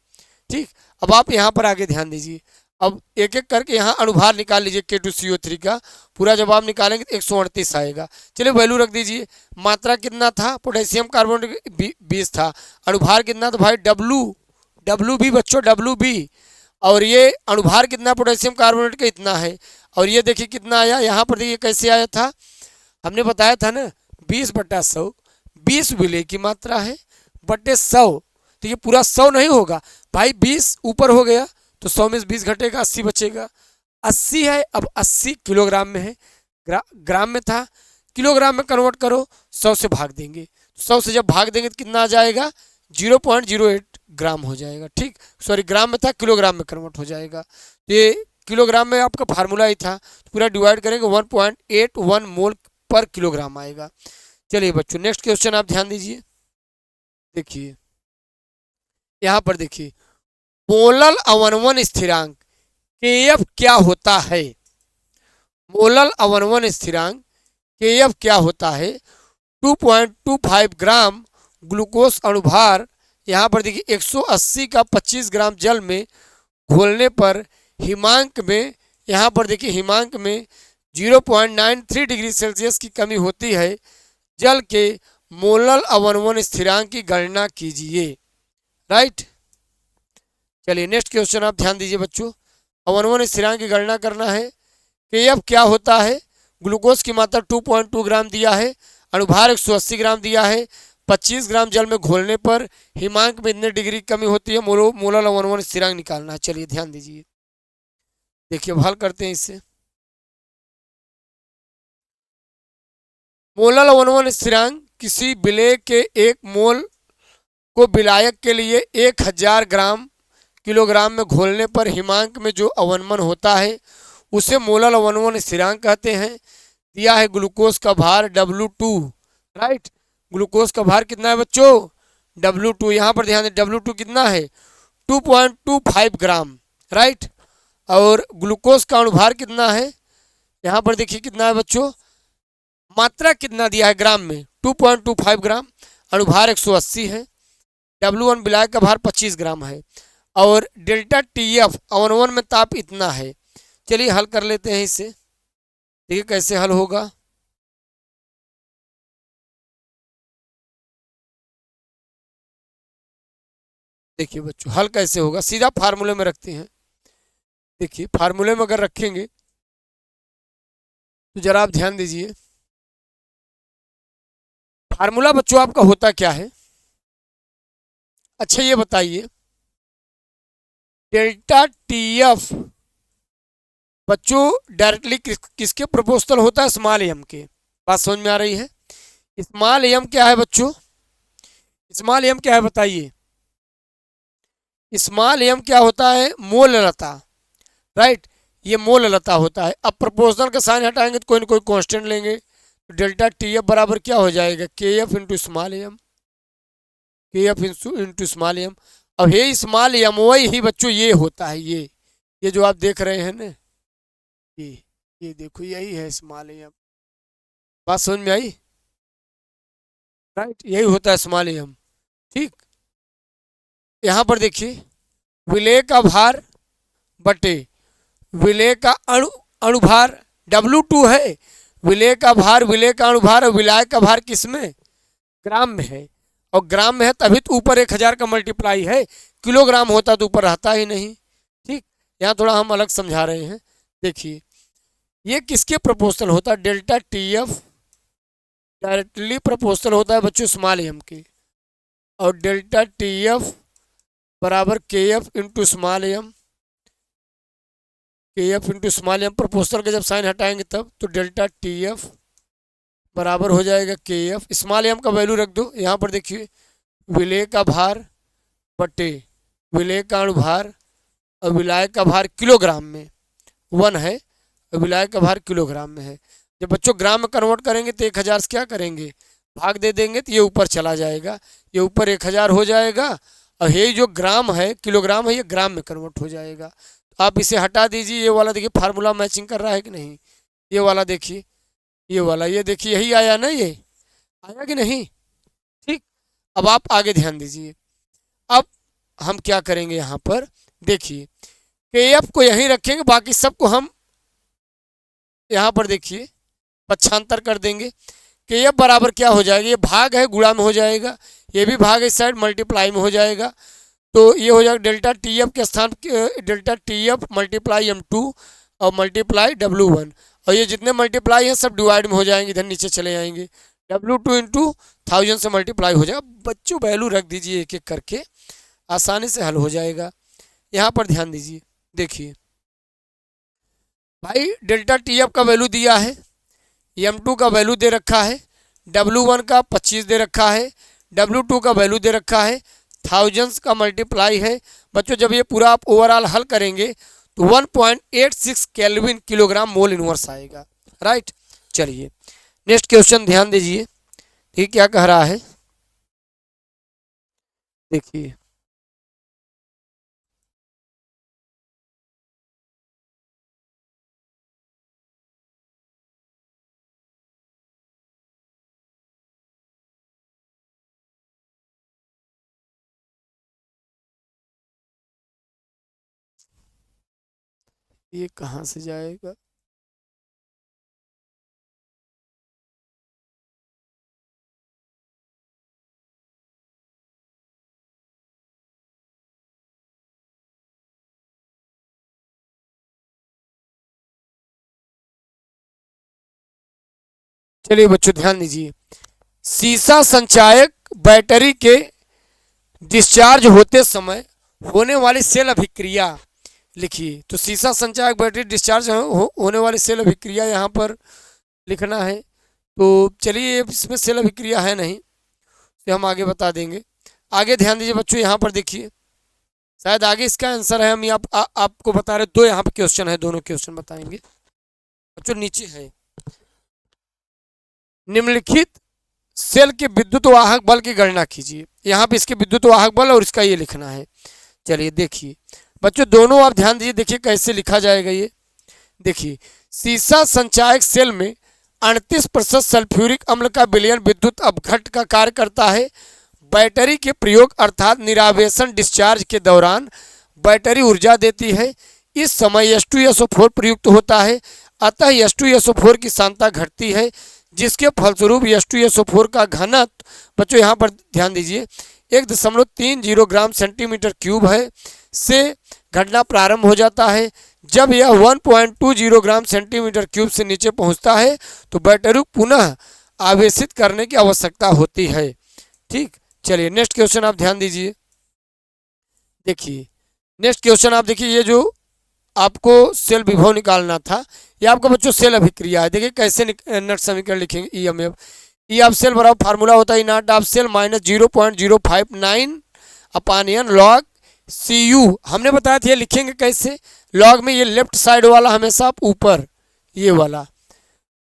[SPEAKER 1] ठीक। अब आप यहाँ पर आगे ध्यान दीजिए, अब एक एक करके यहाँ अणुभार निकाल लीजिए K2CO3 का, पूरा जब आप निकालेंगे तो 138 आएगा। चलिए वैल्यू रख दीजिए। मात्रा कितना था, पोटेशियम कार्बोनेट 20 था, अणुभार कितना था भाई, डब्लू भी बच्चों, WB। और ये अणुभार कितना पोटेशियम कार्बोनेट का, इतना है। और ये देखिए कितना आया, यहाँ पर देखिए कैसे आया था, हमने बताया था ना 20/100, 20 विलेय की मात्रा है बटे 100, तो ये पूरा 100 नहीं होगा भाई, 20 ऊपर हो गया तो 100 में 20 घटेगा, 80 बचेगा। 80 है, अब 80 किलोग्राम में है, ग्राम में था, किलोग्राम में कन्वर्ट करो, 100 से भाग देंगे, 100 से जब भाग देंगे तो कितना आ जाएगा, 0.08 ग्राम हो जाएगा, ठीक। सॉरी ग्राम में था, किलोग्राम में कन्वर्ट हो जाएगा। तो ये किलोग्राम में आपका फार्मूला ही था, तो पूरा डिवाइड करेंगे 1.81 मोल पर किलोग्राम आएगा। चलिए बच्चों नेक्स्ट क्वेश्चन आप ध्यान दीजिए। देखिए यहाँ पर देखिए, मोलल अवनमन स्थिरांक Kf क्या होता है, मोलल अवनमन स्थिरांक Kf क्या होता है। 2.25 ग्राम ग्लूकोज अणुभार, यहाँ पर देखिए 180 का 25 ग्राम जल में घोलने पर हिमांक में, यहाँ पर देखिए हिमांक में 0.93 डिग्री सेल्सियस की कमी होती है। जल के मोलल अवनमन स्थिरांक की गणना कीजिए, राइट। चलिए नेक्स्ट क्वेश्चन आप ध्यान दीजिए बच्चों, अवनमन स्थिरांक की गणना करना है। Kf क्या होता है, ग्लूकोज की मात्रा 2.2 ग्राम दिया है, अणुभार 180 ग्राम दिया है, 25 ग्राम जल में घोलने पर हिमांक में इतने डिग्री कमी होती है, मोलल अवनमन स्थिरांक निकालना है। चलिए ध्यान दीजिए, देखिए हल करते हैं इससे। मोलल अवनमन स्थिरांक किसी विलेय के 1 मोल को विलायक के लिए 1000 ग्राम किलोग्राम में घोलने पर हिमांक में जो अवनमन होता है उसे मोलल अवनमन स्थिरांक कहते हैं। दिया है ग्लूकोज का भार W2, राइट। ग्लूकोज का भार कितना है बच्चों, W2, यहाँ पर ध्यान दें W2 कितना है 2.25 ग्राम, राइट। और ग्लूकोज का अणुभार कितना है, यहाँ पर देखिए कितना है बच्चों, मात्रा कितना दिया है ग्राम में 2.25 ग्राम, अणुभार 180 है, W1 विलायक का भार 25 ग्राम है, और डेल्टा TF अवनमन में ताप इतना है। चलिए हल कर लेते हैं इसे, देखिए कैसे हल होगा। देखिए बच्चों हल कैसे होगा, सीधा फार्मूले में रखते हैं। देखिए फार्मूले में अगर रखेंगे तो जरा आप ध्यान दीजिए, फार्मूला बच्चों आपका होता क्या है। अच्छा ये बताइए, डेल्टा TF बच्चों डायरेक्टली किसके प्रोपोर्शनल होता है, स्मॉल एम के। बात समझ में आ रही है। स्मॉल एम क्या है बच्चों, स्मॉल एम क्या है बताइए। स्मॉल एम क्या होता है, मोललता, राइट। ये मोललता होता है। अब प्रोपोर्शनल का साइन हटाएंगे तो कोई ना कोई कांस्टेंट लेंगे, तो डेल्टा TF बराबर क्या हो जाएगा, KF इंटू स्मॉल एम। के एफ इंटू स्मॉल एम। अब हे स्मॉल एम वाई ही बच्चों ये होता है, ये जो आप देख रहे हैं ना, ये देखो यही है स्मॉल एम। बात समझ में आई? राइट, यही होता है स्मॉल एम। ठीक, यहाँ पर देखिए विलेय का भार बटे विलेय का अणुभार W2 है। विलेय का भार, विलेय का अणुभार और विलायक का भार किसमें? ग्राम में है, और ग्राम में है तभी तो ऊपर 1000 का मल्टीप्लाई है। किलोग्राम होता तो ऊपर रहता ही नहीं। ठीक, यहाँ थोड़ा हम अलग समझा रहे हैं। देखिए ये किसके प्रोपोर्शनल होता है? डेल्टा TF डायरेक्टली प्रोपोर्शनल होता है बच्चों स्मॉल एम के, और डेल्टा TF बराबर KF into small M. KF into small M proportional के जब साइन हटाएंगे तब, तो डेल्टा TF बराबर हो जाएगा KF। स्मॉल एम का वैल्यू रख दो यहाँ पर। देखिए विलेय का भार बटे विलेय का अणुभार और विलायक का भार किलोग्राम में 1 है, और विलायक का भार किलोग्राम में है। जब बच्चों ग्राम में कन्वर्ट करेंगे तो 1000 से क्या करेंगे? भाग दे देंगे, तो ये ऊपर चला जाएगा, ये ऊपर 1000 हो जाएगा, और ये जो ग्राम है, किलोग्राम है, ये ग्राम में कन्वर्ट हो जाएगा। तो आप इसे हटा दीजिए। ये वाला देखिए फार्मूला मैचिंग कर रहा है कि नहीं? ये वाला देखिए, ये वाला, ये देखिए यही आया ना, ये आया कि नहीं? ठीक, अब आप आगे ध्यान दीजिए। अब हम क्या करेंगे यहाँ पर? देखिए KF को यहीं रखेंगे, बाकी सबको हम यहाँ पर देखिए पक्षांतर कर देंगे। KF बराबर क्या हो जाएगा? ये भाग है, गुणा में हो जाएगा, ये भी भाग इस साइड मल्टीप्लाई में हो जाएगा। तो ये हो जाएगा डेल्टा TF के स्थान डेल्टा TF मल्टीप्लाई M2 और मल्टीप्लाई W1, और ये जितने मल्टीप्लाई हैं सब डिवाइड में हो जाएंगे, इधर नीचे चले जाएंगे। W2 इंटू 1000 से मल्टीप्लाई हो जाएगा। बच्चों वैल्यू रख दीजिए एक एक करके, आसानी से हल हो जाएगा। यहाँ पर ध्यान दीजिए, देखिए भाई डेल्टा TF का वैल्यू दिया है, M2 का वैल्यू दे रखा है, W1 का 25 दे रखा है, W2 का वैल्यू दे रखा है, 1000 का मल्टीप्लाई है। बच्चों जब ये पूरा आप ओवरऑल हल करेंगे तो 1.86 केल्विन किलोग्राम मोल इनवर्स आएगा। राइट, चलिए नेक्स्ट क्वेश्चन ध्यान दीजिए, ठीक क्या कह रहा है? देखिए ये कहाँ से जाएगा? चलिए बच्चों ध्यान दीजिए, सीसा संचायक बैटरी के डिस्चार्ज होते समय होने वाली सेल अभिक्रिया लिखिए। तो सीसा संचायक बैटरी डिस्चार्ज होने वाली सेल अभिक्रिया यहाँ पर लिखना है। तो चलिए इसमें सेल अभिक्रिया है नहीं, तो हम आगे बता देंगे। आगे ध्यान दीजिए बच्चों, यहाँ पर देखिए शायद आगे इसका आंसर है, हम आपको बता रहे। दो यहाँ पर क्वेश्चन है, दोनों क्वेश्चन बताएंगे बच्चों। नीचे है निम्नलिखित सेल के विद्युत वाहक बल की गणना कीजिए। यहाँ पे इसके विद्युत वाहक बल और इसका ये लिखना है। चलिए देखिए बच्चों, दोनों आप ध्यान दीजिए, देखिए कैसे लिखा जाएगा ये। देखिए सीसा संचायक सेल में 38% सल्फ्यूरिक अम्ल का विलयन विद्युत अपघट्ट का कार्य करता है। बैटरी के प्रयोग अर्थात निरावेशन डिस्चार्ज के दौरान बैटरी ऊर्जा देती है। इस समय H2SO4 प्रयुक्त होता है, अतः H2SO4 की सांद्रता घटती है, जिसके फलस्वरूप H2SO4 का घनत्व बच्चों यहाँ पर ध्यान दीजिए 1.30 ग्राम सेंटीमीटर क्यूब है से घटना प्रारंभ हो जाता है। जब यह 1.20 ग्राम सेंटीमीटर क्यूब से नीचे पहुँचता है तो बैटरी पुनः आवेशित करने की आवश्यकता होती है। ठीक, चलिए नेक्स्ट क्वेश्चन आप ध्यान दीजिए। देखिए नेक्स्ट क्वेश्चन आप देखिए, ये जो आपको सेल विभव निकालना था, ये आपका बच्चों सेल अभिक्रिया है। देखिए कैसे नट समीकरण लिखेंगे। EMF ई ऑफ सेल बराबर फार्मूला होता है nought of cell minus 0.059 upon n log CU। हमने बताया था ये लिखेंगे कैसे, लॉग में ये लेफ्ट साइड वाला हमेशा आप ऊपर, ये वाला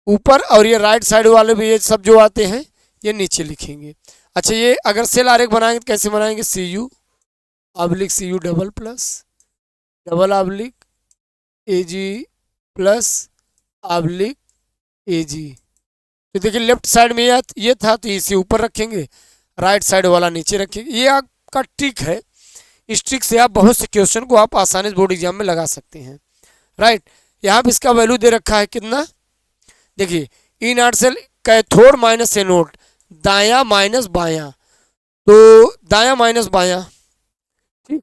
[SPEAKER 1] ऊपर, और ये राइट साइड वाले भी ये सब जो आते हैं ये नीचे लिखेंगे। अच्छा, ये अगर सेल आरेख बनाएंगे तो कैसे बनाएंगे? Cu/Cu double plus double/ Ag+/ Ag। तो देखिए लेफ्ट साइड में ये था तो इसे ऊपर रखेंगे, राइट साइड वाला नीचे रखेंगे। ये आपका ट्रिक है, इस ट्रिक से आप बहुत से क्वेश्चन को आप आसानी से बोर्ड एग्जाम में लगा सकते हैं। राइट, यहाँ पे इसका वैल्यू दे रखा है कितना, देखिए इनर्ट सेल कैथोड माइनस एनोड, दायां माइनस बायां, तो दायां माइनस बायां, ठीक,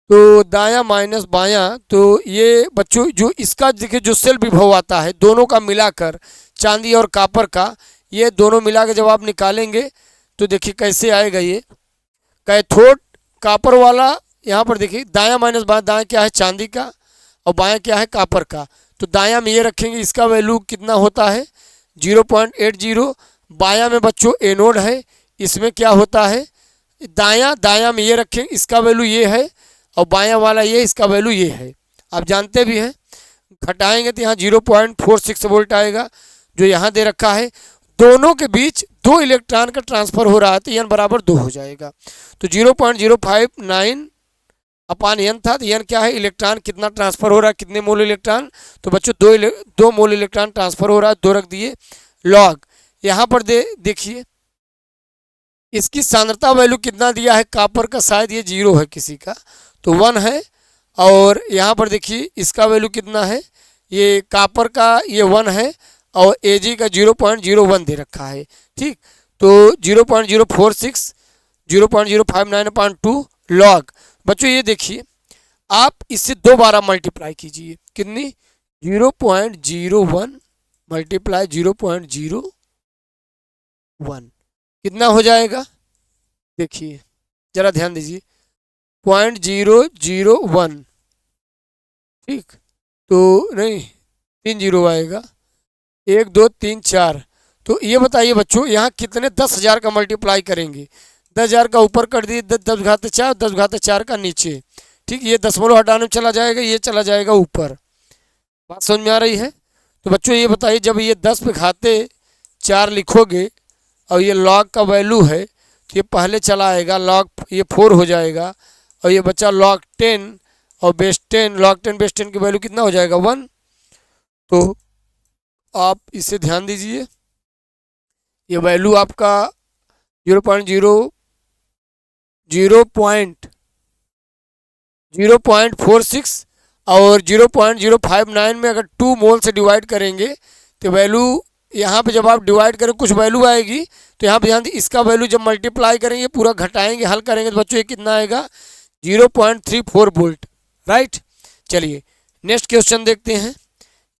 [SPEAKER 1] तो दायां माइनस बायां, तो ये बच्चों जो इसका देखिए जो सेल विभव आता है दोनों का मिलाकर, चांदी और कॉपर का, ये दोनों मिला के जब आप निकालेंगे तो देखिए कैसे आएगा। ये कैथोड कॉपर वाला, यहाँ पर देखिए दायां माइनस बायां, दायां क्या है चांदी का और बायां क्या है कॉपर का, तो दायां में ये रखेंगे, इसका वैल्यू कितना होता है 0.80। बायां में बच्चों एनोड है, इसमें क्या होता है दायां में ये रखेंगे, इसका वैल्यू ये है, और बायां वाला ये, इसका वैल्यू ये है। आप जानते भी हैं, घटाएंगे तो यहाँ 0.46 वोल्ट आएगा जो यहाँ दे रखा है। दोनों के बीच 2 इलेक्ट्रॉन का ट्रांसफर हो रहा है तो n बराबर 2 हो जाएगा। तो 0.059 अपान n था, तो n क्या है इलेक्ट्रॉन कितना ट्रांसफर हो रहा है, कितने मोल इलेक्ट्रॉन, तो बच्चों 2 मोल इलेक्ट्रॉन ट्रांसफर हो रहा है, 2 रख दिए लॉग। यहाँ पर देखिए इसकी सांद्रता वैल्यू कितना दिया है, कॉपर का शायद ये 0 है किसी का, तो 1 है, और यहाँ पर देखिए इसका वैल्यू कितना है, ये कॉपर का ये 1 है और Ag का 0.01 दे रखा है, ठीक, तो 0.046 0.059/2 लॉग। बच्चों ये देखिए आप इससे 2 बार मल्टीप्लाई कीजिए, कितनी 0.01 मल्टीप्लाई 0.01 कितना हो जाएगा, देखिए जरा ध्यान दीजिए 0.001, ठीक, तो नहीं 3 0 आएगा, 1 2 3 4। तो ये बताइए बच्चों यहाँ कितने 10,000 का मल्टीप्लाई करेंगे, 10,000 का ऊपर कर दिए 10⁴ 10⁴ का नीचे, ठीक, ये दशमलव हटाने में चला जाएगा, ये चला जाएगा ऊपर। बात समझ में आ रही है? तो बच्चों ये बताइए जब ये 10⁴ लिखोगे और ये लॉग का वैल्यू है तो ये पहले चला आएगा, लॉग ये 4 हो जाएगा, और ये बच्चा लॉग 10 और बेस 10, लॉग 10 बेस 10 की वैल्यू कितना हो जाएगा 1। तो आप इसे ध्यान दीजिए, ये वैल्यू आपका 0.046 और 0.059 में अगर 2 मोल से डिवाइड करेंगे तो वैल्यू यहाँ पे जब आप डिवाइड करें कुछ वैल्यू आएगी, तो यहाँ पे ध्यान दीजिए इसका वैल्यू जब मल्टीप्लाई करेंगे पूरा घटाएंगे हल करेंगे तो बच्चों ये कितना आएगा 0.34 वोल्ट। राइट, चलिए नेक्स्ट क्वेश्चन देखते हैं।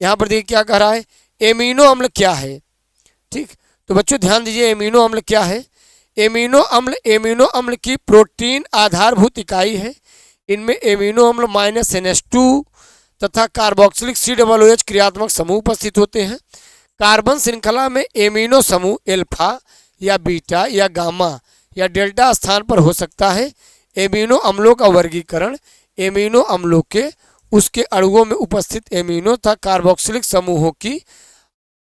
[SPEAKER 1] यहाँ पर देखिए क्या कह रहा है, एमिनो अम्ल क्या है, ठीक, तो बच्चों ध्यान दीजिए एमिनो अम्ल क्या है। एमिनो अम्ल की प्रोटीन आधारभूत इकाई है। इनमें एमिनो अम्ल -NH2 तथा कार्बोक्सिलिक COOH क्रियात्मक समूह उपस्थित होते हैं। कार्बन श्रृंखला में एमिनो समूह अल्फा या बीटा या गामा या डेल्टा स्थान पर हो सकता है। एमिनो अम्लों का वर्गीकरण एमिनो अम्लों के उसके अणुओं में उपस्थित एमिनो तथा कार्बोक्सिलिक समूहों की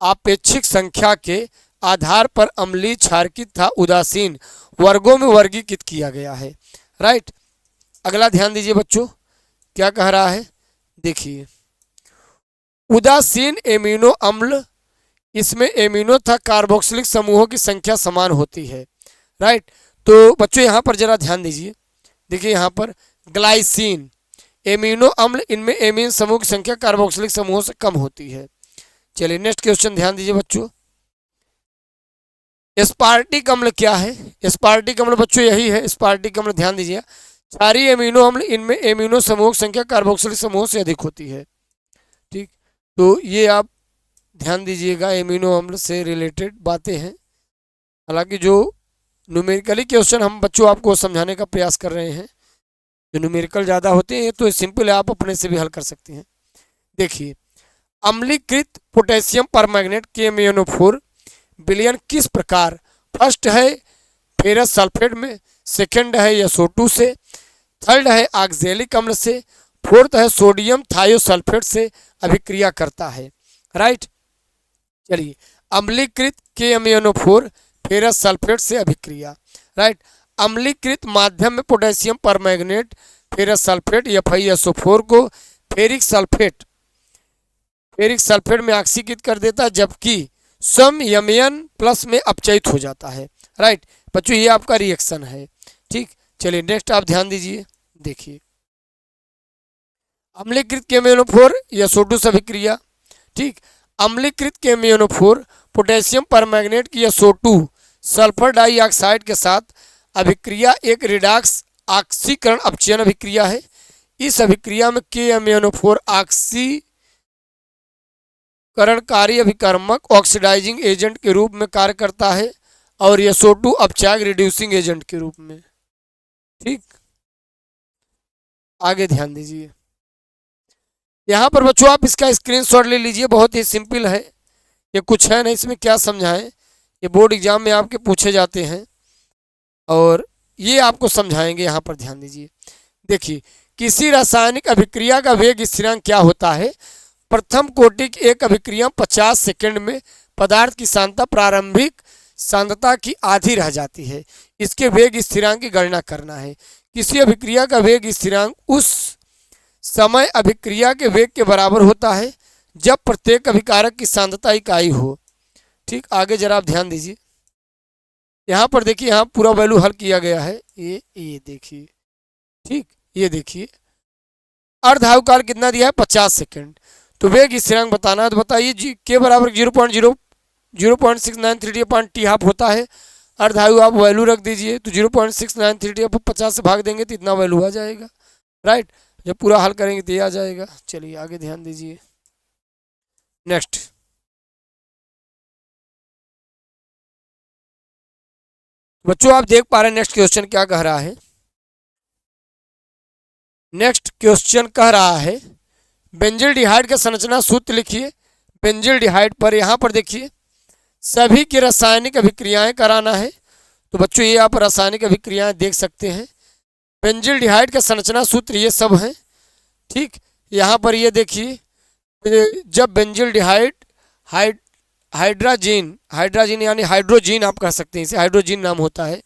[SPEAKER 1] आपेक्षिक संख्या के आधार पर अम्लीय, क्षारकीय तथा उदासीन वर्गों में वर्गीकृत किया गया है। राइट, अगला ध्यान दीजिए बच्चों क्या कह रहा है, देखिए उदासीन एमिनो अम्ल, इसमें एमिनो तथा कार्बोक्सिलिक समूहों की संख्या समान होती है। राइट, तो बच्चों यहाँ पर जरा ध्यान दीजिए, देखिए यहाँ पर ग्लाइसिन एमिनो अम्ल, इनमें एमीन समूह की संख्या कार्बोक्सिलिक समूहों से कम होती है। चलिए नेक्स्ट क्वेश्चन ध्यान दीजिए बच्चों, एस्पार्टिक अम्ल क्या है। एस्पार्टिक अम्ल बच्चों यही है, एस्पार्टिक अम्ल ध्यान दीजिए क्षारीय एमिनो अम्ल, इनमें एमिनो समूह की संख्या कार्बोक्सिलिक समूह से अधिक होती है। ठीक, तो ये आप ध्यान दीजिएगा, एमिनो अम्ल से रिलेटेड बातें हैं। हालांकि जो न्यूमेरिकली क्वेश्चन हम बच्चों आपको समझाने का प्रयास कर रहे हैं, जो न्यूमेरिकल ज़्यादा होते हैं तो सिंपल है, आप अपने से भी हल कर सकते हैं। देखिए अम्लीकृत पोटेशियम परमैंगनेट KMnO4 विलयन किस प्रकार, फर्स्ट है फेरस सल्फेट में, सेकंड है SO2 से, थर्ड है ऑक्जेलिक अम्ल से, फोर्थ है सोडियम थायोसल्फेट से अभिक्रिया करता है। राइट, चलिए अम्लीकृत KMnO4 फेरस सल्फेट से अभिक्रिया, राइट। अम्लीकृत माध्यम में potassium permanganate ferrous sulphate FeSO4 को फेरिक सल्फेट में ऑक्सीकृत कर देता है, जबकि सम Mn+ में अपचयित हो जाता है, राइट। बच्चों ये आपका रिएक्शन है, ठीक। चलिए नेक्स्ट आप ध्यान दीजिए, देखिए अम्लीकृत KMnO4 SO2 से अभिक्रिया, ठीक। अम्लीकृत KMnO4 पोटेशियम परमैंगनेट की SO2 सल्फर डाइऑक्साइड के साथ अभिक्रिया एक रिडॉक्स ऑक्सीकरण अपचयन अभिक्रिया है। इस अभिक्रिया में KMnO4 ऑक्सीकरणकारी अभिकर्मक ऑक्सीडाइजिंग एजेंट के रूप में कार्य करता है और SO2 अपचायक रिड्यूसिंग एजेंट के रूप में, ठीक। आगे ध्यान दीजिए, यहाँ पर बच्चों आप इसका स्क्रीनशॉट ले लीजिए, बहुत ही सिंपल है, ये कुछ है नहीं इसमें क्या समझाएं, ये बोर्ड एग्जाम में आपके पूछे जाते हैं और ये आपको समझाएंगे। यहाँ पर ध्यान दीजिए, देखिए किसी रासायनिक अभिक्रिया का वेग स्थिरांक क्या होता है। प्रथम कोटि की एक अभिक्रिया 50 सेकंड में पदार्थ की सांद्रता प्रारंभिक सांद्रता की आधी रह जाती है। इसके वेग स्थिरांक की गणना करना है। किसी अभिक्रिया का वेग स्थिरांक उस समय अभिक्रिया के वेग के बराबर होता है जब प्रत्येक अभिकारक की सांद्रता इकाई हो, ठीक। आगे जरा आप ध्यान दीजिए, यहाँ पर देखिए, यहाँ पूरा वैल्यू हल किया गया है, ये देखिए, ठीक। ये देखिए अर्धायुकाल कितना दिया है 50 सेकंड, तो वेग स्थिरांक बताना है, तो बताइए जी के बराबर 0.693T/T हाफ होता है। अर्धायु आप वैल्यू रख दीजिए, तो 0.693T आप 50 से भाग देंगे तो इतना वैल्यू आ जाएगा, राइट। जब पूरा हल करेंगे तो ये आ जाएगा। चलिए आगे ध्यान दीजिए, नेक्स्ट बच्चों आप देख पा रहे हैं नेक्स्ट क्वेश्चन क्या कह रहा है। नेक्स्ट क्वेश्चन कह रहा है बेंजिल्डिहाइड का संरचना सूत्र लिखिए। बेंजिल्डिहाइड पर यहाँ पर देखिए सभी की रासायनिक अभिक्रियाएं कराना है, तो बच्चों ये आप रासायनिक अभिक्रियाएं देख सकते हैं। बेंजिल्डिहाइड का संरचना सूत्र ये सब है, ठीक। यहाँ पर ये देखिए, जब बेंजिल्डिहाइड हाइड्राजीन यानी हाइड्रोजीन आप कह सकते हैं, इसे हाइड्रोजीन नाम होता है।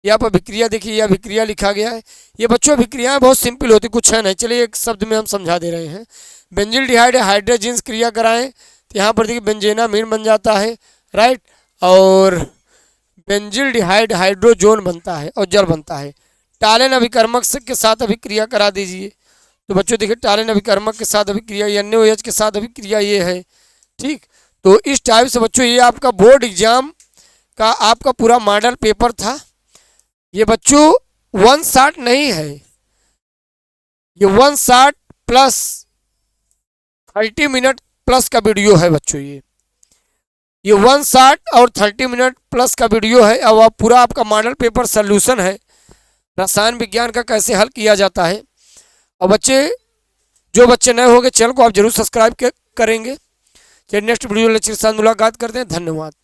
[SPEAKER 1] यहाँ पर अभिक्रिया देखिए, यह अभिक्रिया लिखा गया है। ये बच्चों अभिक्रियाएं बहुत सिंपल होती, कुछ है नहीं। चलिए एक शब्द में हम समझा दे रहे हैं। बेंजिल्डिहाइड हाइड्रोजीन क्रिया कराएं तो यहाँ पर देखिए बेंजेनामीन बन जाता है, राइट। और बेंजिल्डिहाइड हाइड्रोजोन बनता है और जल बनता है। टालेन अभिकर्मक के साथ अभिक्रिया करा दीजिए, तो बच्चों देखिए टालेन अभिकर्मक के साथ अभिक्रिया NaOH के साथ अभिक्रिया ये है, ठीक। तो इस टाइप से बच्चों ये आपका बोर्ड एग्जाम का आपका पूरा मॉडल पेपर था। ये बच्चों 1 शॉट नहीं है, ये 1 शॉट प्लस 30 मिनट प्लस का वीडियो है बच्चों। ये 1 शॉट और 30 मिनट प्लस का वीडियो है। अब आप पूरा आपका मॉडल पेपर सॉल्यूशन है रसायन विज्ञान का, कैसे हल किया जाता है। और जो बच्चे नए होंगे चैनल को आप जरूर सब्सक्राइब करेंगे। चलिए नेक्स्ट वीडियो लेक्चर के साथ मुलाकात करते हैं। धन्यवाद।